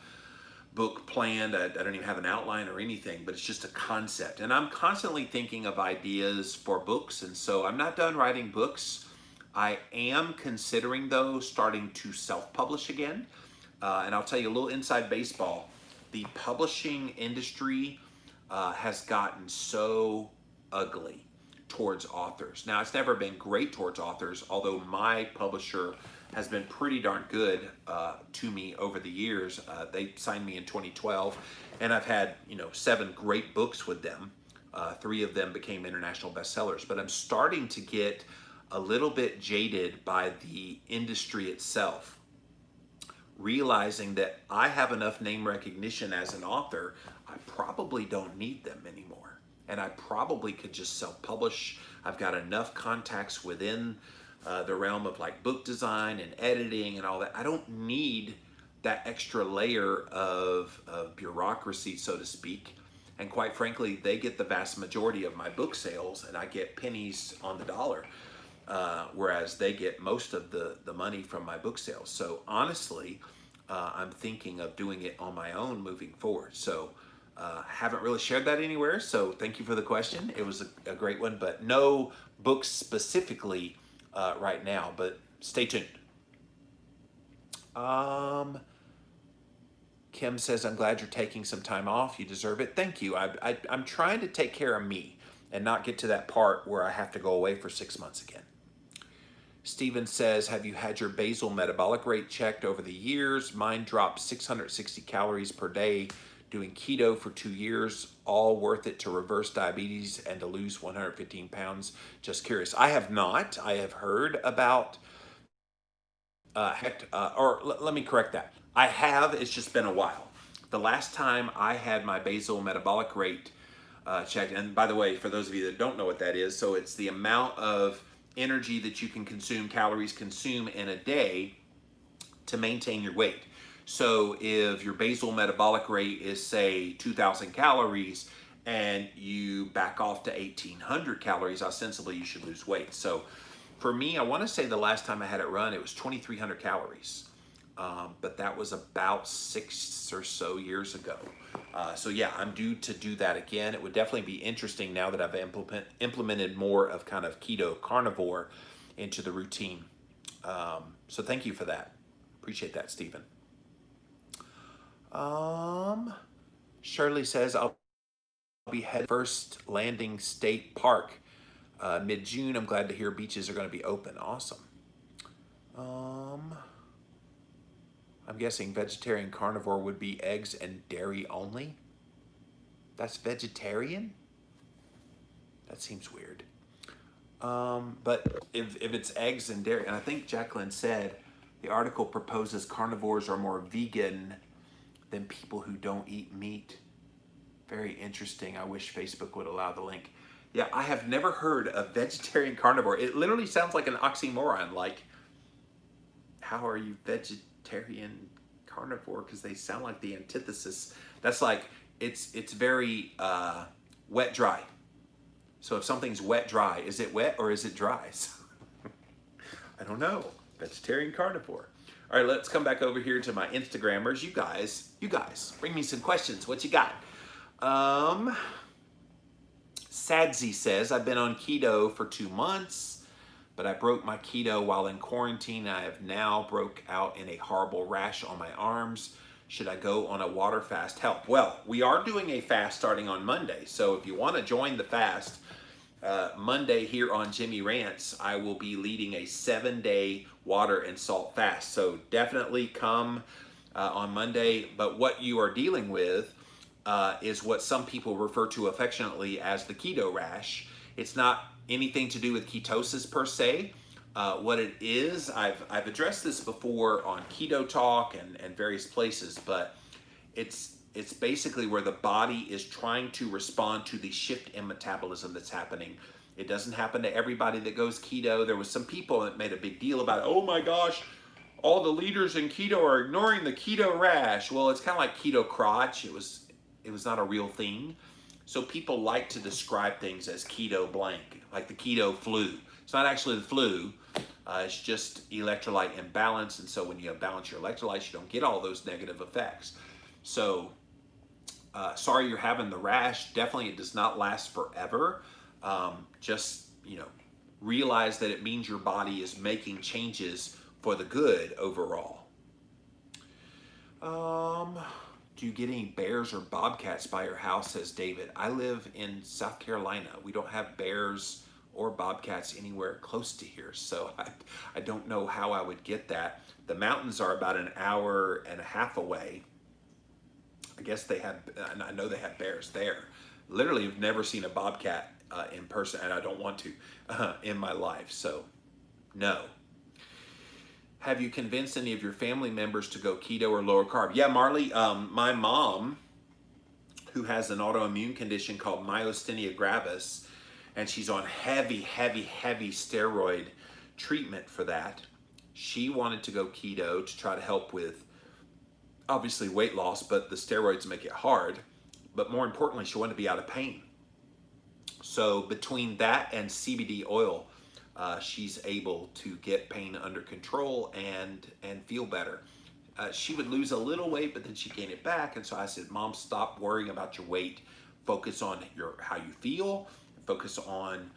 book planned. I don't even have an outline or anything, but it's just a concept. And I'm constantly thinking of ideas for books, and so I'm not done writing books. I am considering, though, starting to self-publish again. And I'll tell you a little inside baseball. The publishing industry has gotten so ugly towards authors. Now, it's never been great towards authors, although my publisher has been pretty darn good to me over the years. They signed me in 2012, and I've had 7 great books with them. 3 of them became international bestsellers. But I'm starting to get a little bit jaded by the industry itself, realizing that I have enough name recognition as an author, I probably don't need them anymore. And I probably could just self-publish. I've got enough contacts within the realm of like book design and editing and all that. I don't need that extra layer of bureaucracy, so to speak. And quite frankly, they get the vast majority of my book sales, and I get pennies on the dollar. Whereas they get most of the money from my book sales. So honestly, I'm thinking of doing it on my own moving forward. So haven't really shared that anywhere. So thank you for the question. It was a great one, but no books specifically right now, but stay tuned. Kim says, I'm glad you're taking some time off. You deserve it. Thank you. I'm trying to take care of me and not get to that part where I have to go away for 6 months again. Steven says, have you had your basal metabolic rate checked over the years? Mine dropped 660 calories per day doing keto for 2 years. All worth it to reverse diabetes and to lose 115 pounds? Just curious. I have not. I have heard about, let me correct that. I have, it's just been a while. The last time I had my basal metabolic rate checked, and by the way, for those of you that don't know what that is, so it's the amount of energy that you can consume, calories consume in a day to maintain your weight. So if your basal metabolic rate is say 2,000 calories and you back off to 1,800 calories, ostensibly you should lose weight. So for me, I want to say the last time I had it run, it was 2,300 calories. But that was about 6 or so years ago. So yeah, I'm due to do that again. It would definitely be interesting now that I've implemented more of kind of keto carnivore into the routine. So thank you for that. Appreciate that, Stephen. Shirley says, I'll be headed first landing state park mid-June. I'm glad to hear beaches are going to be open. Awesome. I'm guessing vegetarian carnivore would be eggs and dairy only. That's vegetarian? That seems weird. But if it's eggs and dairy, and I think Jacqueline said the article proposes carnivores are more vegan than people who don't eat meat. Very interesting. I wish Facebook would allow the link. Yeah, I have never heard of vegetarian carnivore. It literally sounds like an oxymoron. Like, how are you vegetarian carnivore? Because they sound like the antithesis. That's like, it's very wet dry. So if something's wet dry, is it wet or is it dry? I don't know. Vegetarian carnivore. All right, let's come back over here to my Instagrammers. You guys, bring me some questions. What you got? Sadsy says, I've been on keto for 2 months, but I broke my keto while in quarantine. I have now broke out in a horrible rash on my arms. Should I go on a water fast? Help. Well, we are doing a fast starting on Monday. So if you want to join the fast, Monday here on Jimmy Rants, I will be leading a 7-day water and salt fast. So definitely come on Monday. But what you are dealing with is what some people refer to affectionately as the keto rash. It's not anything to do with ketosis per se. What it is, I've addressed this before on Keto Talk and various places, but it's basically where the body is trying to respond to the shift in metabolism that's happening. It doesn't happen to everybody that goes keto. There was some people that made a big deal about, oh my gosh, all the leaders in keto are ignoring the keto rash. Well, it's kind of like keto crotch. It was not a real thing. So people like to describe things as keto blank, like the keto flu. It's not actually the flu. It's just electrolyte imbalance. And so when you balance your electrolytes, you don't get all those negative effects. So sorry you're having the rash. Definitely it does not last forever. Just, realize that it means your body is making changes for the good overall. Do you get any bears or bobcats by your house, says David. I live in South Carolina. We don't have bears or bobcats anywhere close to here, so I don't know how I would get that. The mountains are about an hour and a half away. I guess they have, I know they have bears there. Literally have never seen a bobcat in person, and I don't want to in my life, so no. Have you convinced any of your family members to go keto or lower carb? Yeah, Marley, my mom, who has an autoimmune condition called myasthenia gravis, and she's on heavy steroid treatment for that. She wanted to go keto to try to help with, obviously, weight loss, but the steroids make it hard. But more importantly, she wanted to be out of pain. So between that and CBD oil, she's able to get pain under control and feel better. She would lose a little weight, but then she gained it back. And so I said, Mom, stop worrying about your weight. Focus on how you feel. Focus on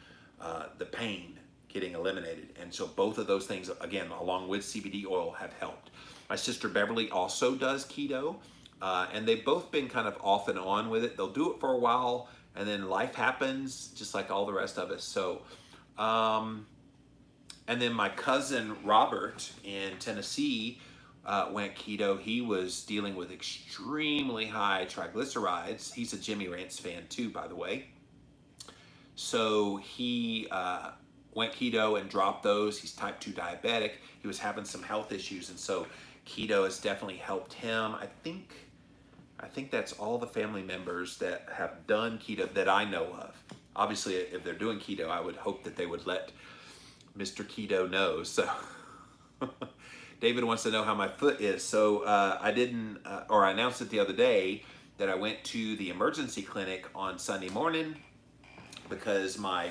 the pain getting eliminated. And so both of those things, again, along with CBD oil, have helped. My sister Beverly also does keto, and they've both been kind of off and on with it. They'll do it for a while, and then life happens, just like all the rest of us. So, and then my cousin Robert in Tennessee went keto. He was dealing with extremely high triglycerides. He's a Jimmy Rants fan too, by the way. So he went keto and dropped those. He's type 2 diabetic. He was having some health issues, and so keto has definitely helped him. I think that's all the family members that have done keto that I know of. Obviously, if they're doing keto, I would hope that they would let Mr. Keto know. So David wants to know how my foot is. So I didn't, or I announced it the other day that I went to the emergency clinic on Sunday morning because my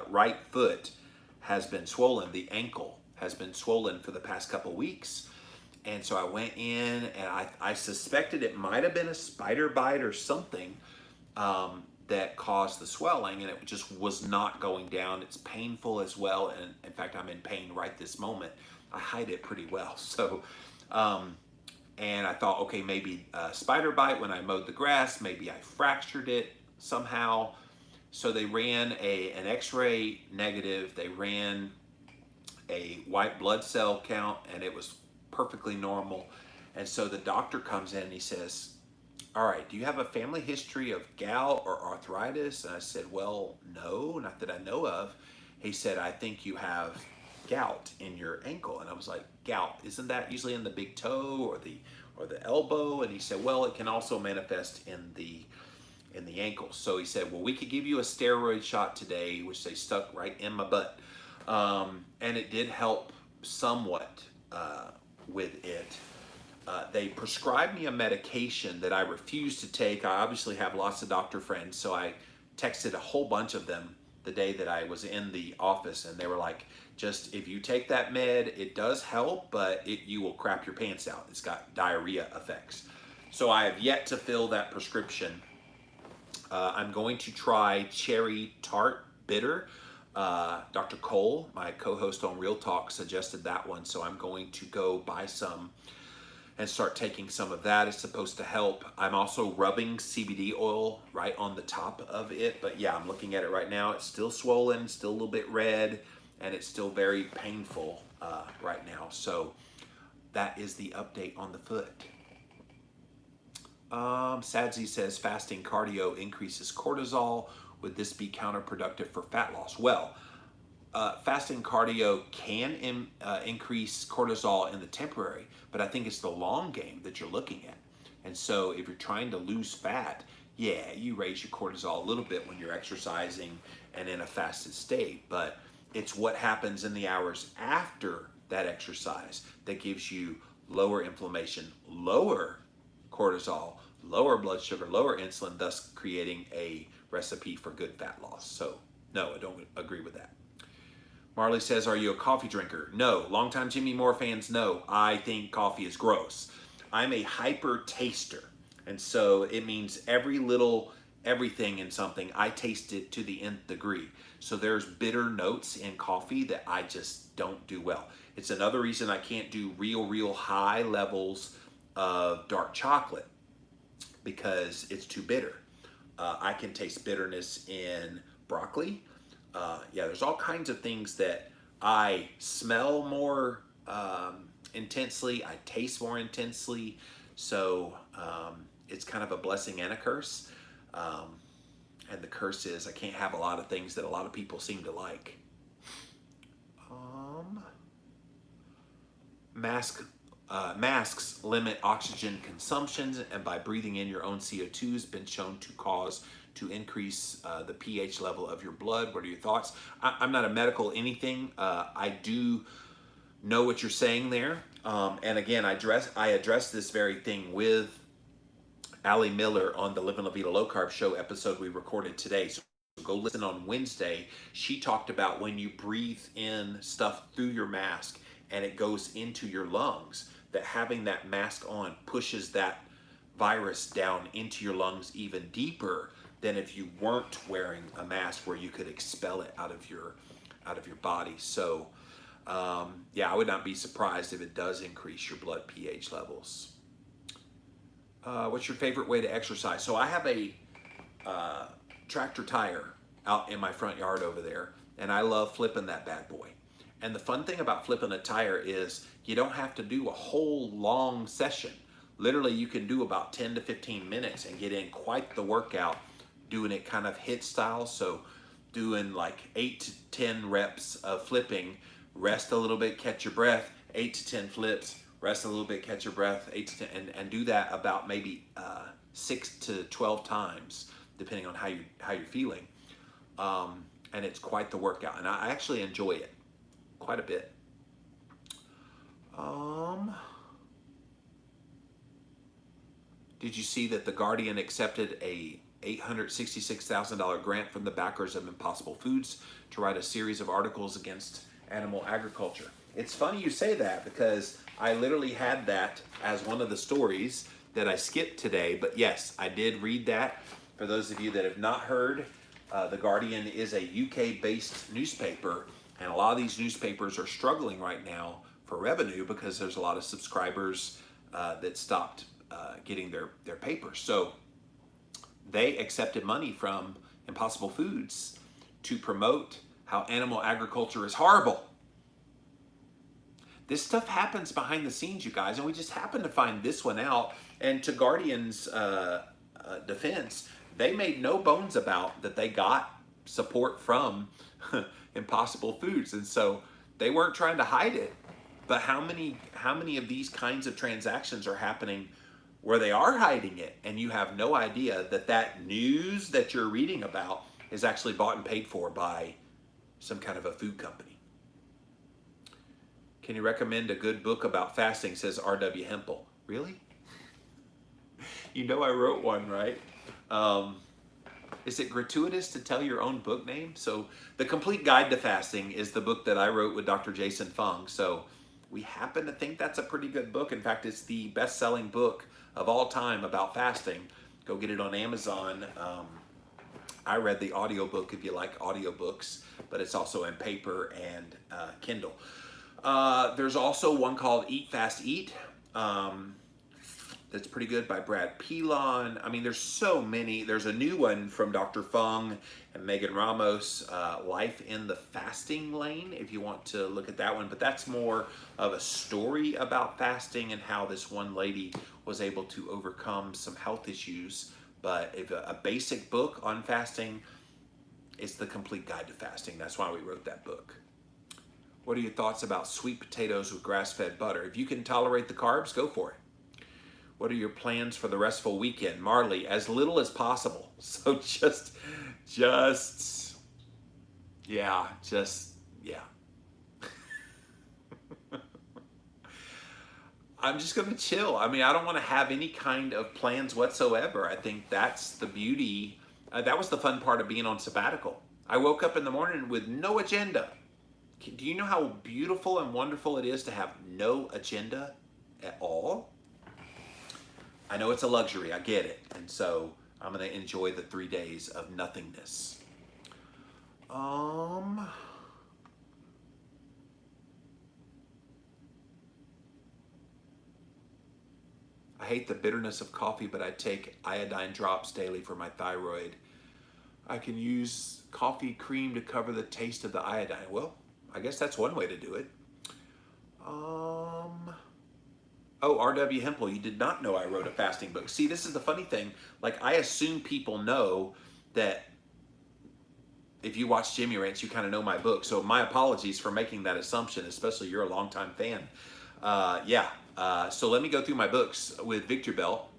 right foot has been swollen. The ankle has been swollen for the past couple weeks. And so I went in, and I suspected it might have been a spider bite or something that caused the swelling, and it just was not going down. It's painful as well, and in fact, I'm in pain right this moment. I hide it pretty well. So, and I thought, okay, maybe a spider bite when I mowed the grass. Maybe I fractured it somehow. So they ran an x-ray negative. They ran a white blood cell count, and it was perfectly normal. And so the doctor comes in and he says, all right, do you have a family history of gout or arthritis? And I said, well, no, not that I know of. He said, I think you have gout in your ankle. And I was like, gout, isn't that usually in the big toe or the elbow? And he said, well, it can also manifest in the ankle. So he said, well, we could give you a steroid shot today, which they stuck right in my butt. And it did help somewhat with it. They prescribed me a medication that I refused to take. I obviously have lots of doctor friends, so I texted a whole bunch of them the day that I was in the office, and they were like, just if you take that med, it does help, but you will crap your pants out. It's got diarrhea effects. So I have yet to fill that prescription. I'm going to try cherry tart bitter. Dr. Cole, my co-host on Real Talk, suggested that one, so I'm going to go buy some and start taking some of that. It's supposed to help. I'm also rubbing CBD oil right on the top of it, but yeah, I'm looking at it right now. It's still swollen, still a little bit red, and it's still very painful right now. So that is the update on the foot. Sadsy says fasting cardio increases cortisol Would this be counterproductive for fat loss? Well, fasting cardio can increase cortisol in the temporary, but I think it's the long game that you're looking at. And so if you're trying to lose fat, yeah, you raise your cortisol a little bit when you're exercising and in a fasted state, but it's what happens in the hours after that exercise that gives you lower inflammation, lower cortisol, lower blood sugar, lower insulin, thus creating a recipe for good fat loss. So no, I don't agree with that. Marley says, are you a coffee drinker? No. Longtime Jimmy Moore fans know I think coffee is gross. I'm a hyper taster. And so it means everything in something, I taste it to the nth degree. So there's bitter notes in coffee that I just don't do well. It's another reason I can't do real high levels of dark chocolate, because it's too bitter. I can taste bitterness in broccoli. Yeah, there's all kinds of things that I smell more intensely, I taste more intensely, so it's kind of a blessing and a curse. And the curse is I can't have a lot of things that a lot of people seem to like. Masks limit oxygen consumption, and by breathing in your own CO2 has been shown to increase the pH level of your blood. What are your thoughts? I'm not a medical anything. I do know what you're saying there. And again, I addressed this very thing with Allie Miller on the Living La Vida Low Carb Show episode we recorded today. So go listen on Wednesday. She talked about when you breathe in stuff through your mask and it goes into your lungs, that having that mask on pushes that virus down into your lungs even deeper than if you weren't wearing a mask, where you could expel it out of your body. So yeah, I would not be surprised if it does increase your blood pH levels. What's your favorite way to exercise? So I have a tractor tire out in my front yard over there, and I love flipping that bad boy. And the fun thing about flipping a tire is you don't have to do a whole long session. Literally, you can do about 10 to 15 minutes and get in quite the workout doing it kind of HIIT style. So doing like 8 to 10 reps of flipping, rest a little bit, catch your breath, 8 to 10 flips, rest a little bit, catch your breath, 8 to 10, and do that about maybe 6 to 12 times, depending on how you're feeling. And it's quite the workout, and I actually enjoy it quite a bit. Did you see that The Guardian accepted a $866,000 grant from the backers of Impossible Foods to write a series of articles against animal agriculture? It's funny you say that, because I literally had that as one of the stories that I skipped today. But yes, I did read that. For those of you that have not heard, The Guardian is a UK-based newspaper, and a lot of these newspapers are struggling right now for revenue because there's a lot of subscribers that stopped getting their papers. So they accepted money from Impossible Foods to promote how animal agriculture is horrible. This stuff happens behind the scenes, you guys, and we just happened to find this one out. And to Guardian's defense, they made no bones about that they got support from Impossible Foods, and so they weren't trying to hide it. But how many of these kinds of transactions are happening where they are hiding it, and you have no idea that news that you're reading about is actually bought and paid for by some kind of a food company? Can you recommend a good book about fasting, says R.W. Hempel. Really? You know I wrote one, right? Is it gratuitous to tell your own book name? So The Complete Guide to Fasting is the book that I wrote with Dr. Jason Fung. So we happen to think that's a pretty good book. In fact, it's the best-selling book of all time about fasting. Go get it on Amazon. I read the audiobook if you like audiobooks, but it's also in paper and Kindle. There's also one called Eat, Fast, Eat. That's pretty good, by Brad Pilon. I mean, there's so many. There's a new one from Dr. Fung and Megan Ramos, Life in the Fasting Lane, if you want to look at that one. But that's more of a story about fasting and how this one lady was able to overcome some health issues. But if a basic book on fasting, It's the complete guide to fasting. That's why we wrote that book. What are your thoughts about sweet potatoes with grass-fed butter? If you can tolerate the carbs, go for it. What are your plans for the restful weekend? Marley, as little as possible. So yeah. I'm just going to chill. I mean, I don't want to have any kind of plans whatsoever. I think that's the beauty. That was the fun part of being on sabbatical. I woke up in the morning with no agenda. Do you know how beautiful and wonderful it is to have no agenda at all? I know it's a luxury. I get it. And so I'm going to enjoy the 3 days of nothingness. I hate the bitterness of coffee, but I take iodine drops daily for my thyroid. I can use coffee cream to cover the taste of the iodine. Well, I guess that's one way to do it. Oh, R.W. Hempel, you did not know I wrote a fasting book. See, this is the funny thing. Like, I assume people know that if you watch Jimmy Rants, you kind of know my book. So my apologies for making that assumption, especially you're a longtime fan. So let me go through my books with Victor Belt.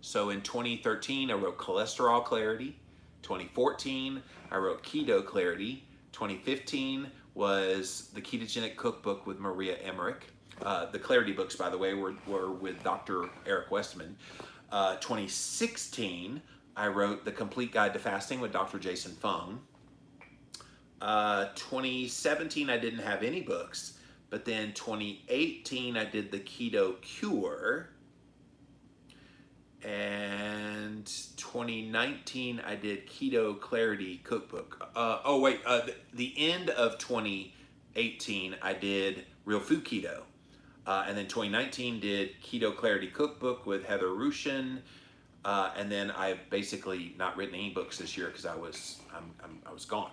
So in 2013, I wrote Cholesterol Clarity. 2014, I wrote Keto Clarity. 2015 was the Ketogenic Cookbook with Maria Emmerich. The Clarity books, by the way, were with Dr. Eric Westman. 2016, I wrote The Complete Guide to Fasting with Dr. Jason Fung. 2017, I didn't have any books. But then 2018, I did the Keto Cure. And 2019, I did Keto Clarity Cookbook. The end of 2018, I did Real Food Keto. And then 2019 did Keto Clarity Cookbook with Heather Rushin. And then I've basically not written any books this year because I was gone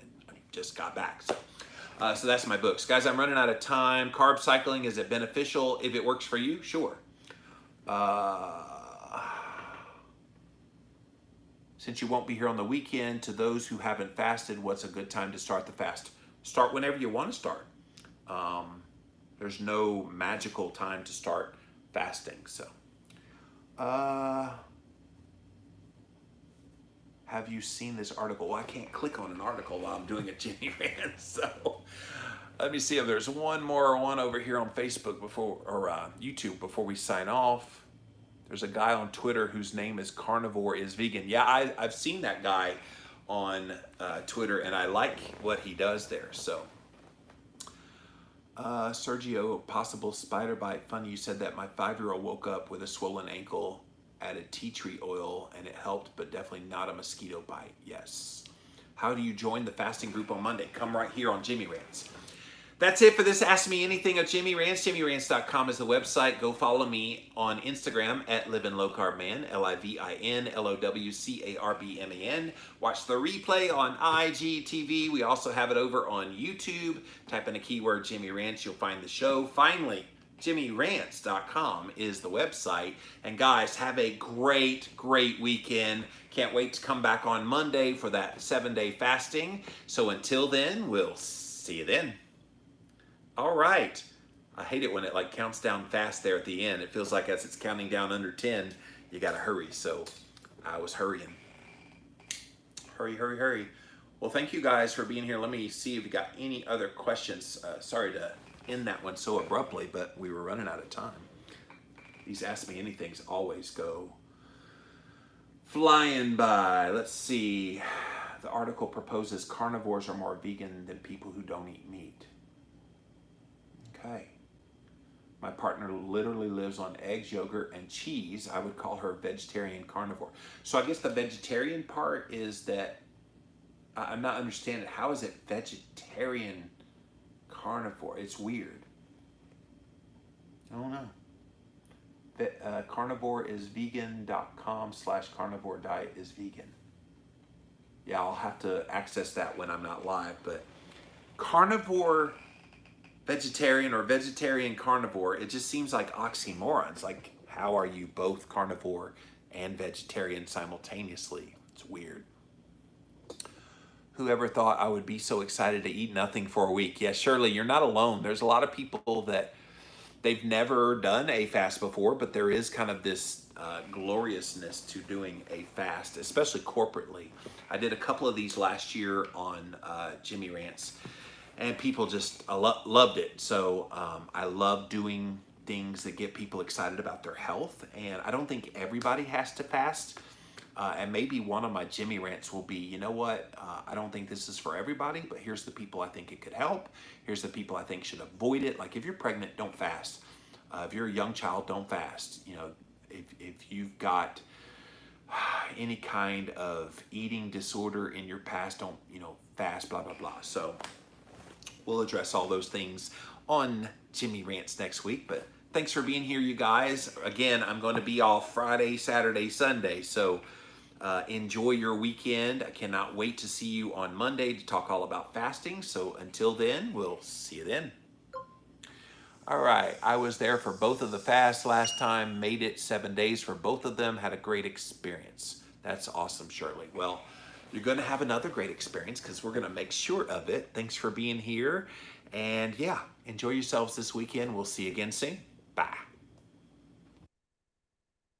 and I just got back. So that's my books. Guys, I'm running out of time. Carb cycling, is it beneficial? If it works for you, sure. Since you won't be here on the weekend, to those who haven't fasted, what's a good time to start the fast? Start whenever you want to start. There's no magical time to start fasting. So, have you seen this article? Well, I can't click on an article while I'm doing a Jimmy Rant. So let me see if there's one over here on Facebook YouTube before we sign off. There's a guy on Twitter whose name is Carnivore is Vegan. Yeah, I've seen that guy on Twitter, and I like what he does there. So, Sergio, possible spider bite. Funny you said that. My 5-year-old woke up with a swollen ankle, added tea tree oil, and it helped, but definitely not a mosquito bite. Yes. How do you join the fasting group on Monday? Come right here on Jimmy Rants. That's it for this Ask Me Anything of Jimmy Rants. JimmyRants.com is the website. Go follow me on Instagram at Livin' Low Carb Man, LIVINLOWCARBMAN. Watch the replay on IGTV. We also have it over on YouTube. Type in a keyword Jimmy Rants, you'll find the show. Finally, JimmyRants.com is the website. And guys, have a great weekend. Can't wait to come back on Monday for that 7-day fasting. So until then, we'll see you then. All right. I hate it when it like counts down fast there at the end. It feels like as it's counting down under 10, you got to hurry. So I was hurrying. Hurry. Well, thank you guys for being here. Let me see if you got any other questions. Sorry to end that one so abruptly, but we were running out of time. These Ask Me Anythings always go flying by. Let's see. The article proposes carnivores are more vegan than people who don't eat meat. Okay. My partner literally lives on eggs, yogurt, and cheese. I would call her vegetarian carnivore. So I guess the vegetarian part is that I'm not understanding. How is it vegetarian carnivore? It's weird. I don't know. Carnivoreisvegan.com/carnivore diet is vegan. Yeah, I'll have to access that when I'm not live. But carnivore vegetarian or vegetarian carnivore, it just seems like oxymorons. Like, how are you both carnivore and vegetarian simultaneously? It's weird. Whoever thought I would be so excited to eat nothing for a week? Yeah, Shirley, you're not alone. There's a lot of people that they've never done a fast before, but there is kind of this gloriousness to doing a fast, especially corporately. I did a couple of these last year on Jimmy Rants, and people just loved it. So I love doing things that get people excited about their health, and I don't think everybody has to fast. And maybe one of my Jimmy Rants will be, you know what, I don't think this is for everybody, but here's the people I think it could help. Here's the people I think should avoid it. Like if you're pregnant, don't fast. If you're a young child, don't fast. You know, if you've got any kind of eating disorder in your past, don't, fast, blah, blah, blah. So we'll address all those things on Jimmy Rants next week, but thanks for being here, you guys. Again, I'm going to be off Friday, Saturday, Sunday, so enjoy your weekend. I cannot wait to see you on Monday to talk all about fasting. So until then, we'll see you then. All right, I was there for both of the fasts last time, made it 7 days for both of them, had a great experience. That's awesome, Shirley. Well, you're going to have another great experience because we're going to make sure of it. Thanks for being here. And yeah, enjoy yourselves this weekend. We'll see you again soon. Bye.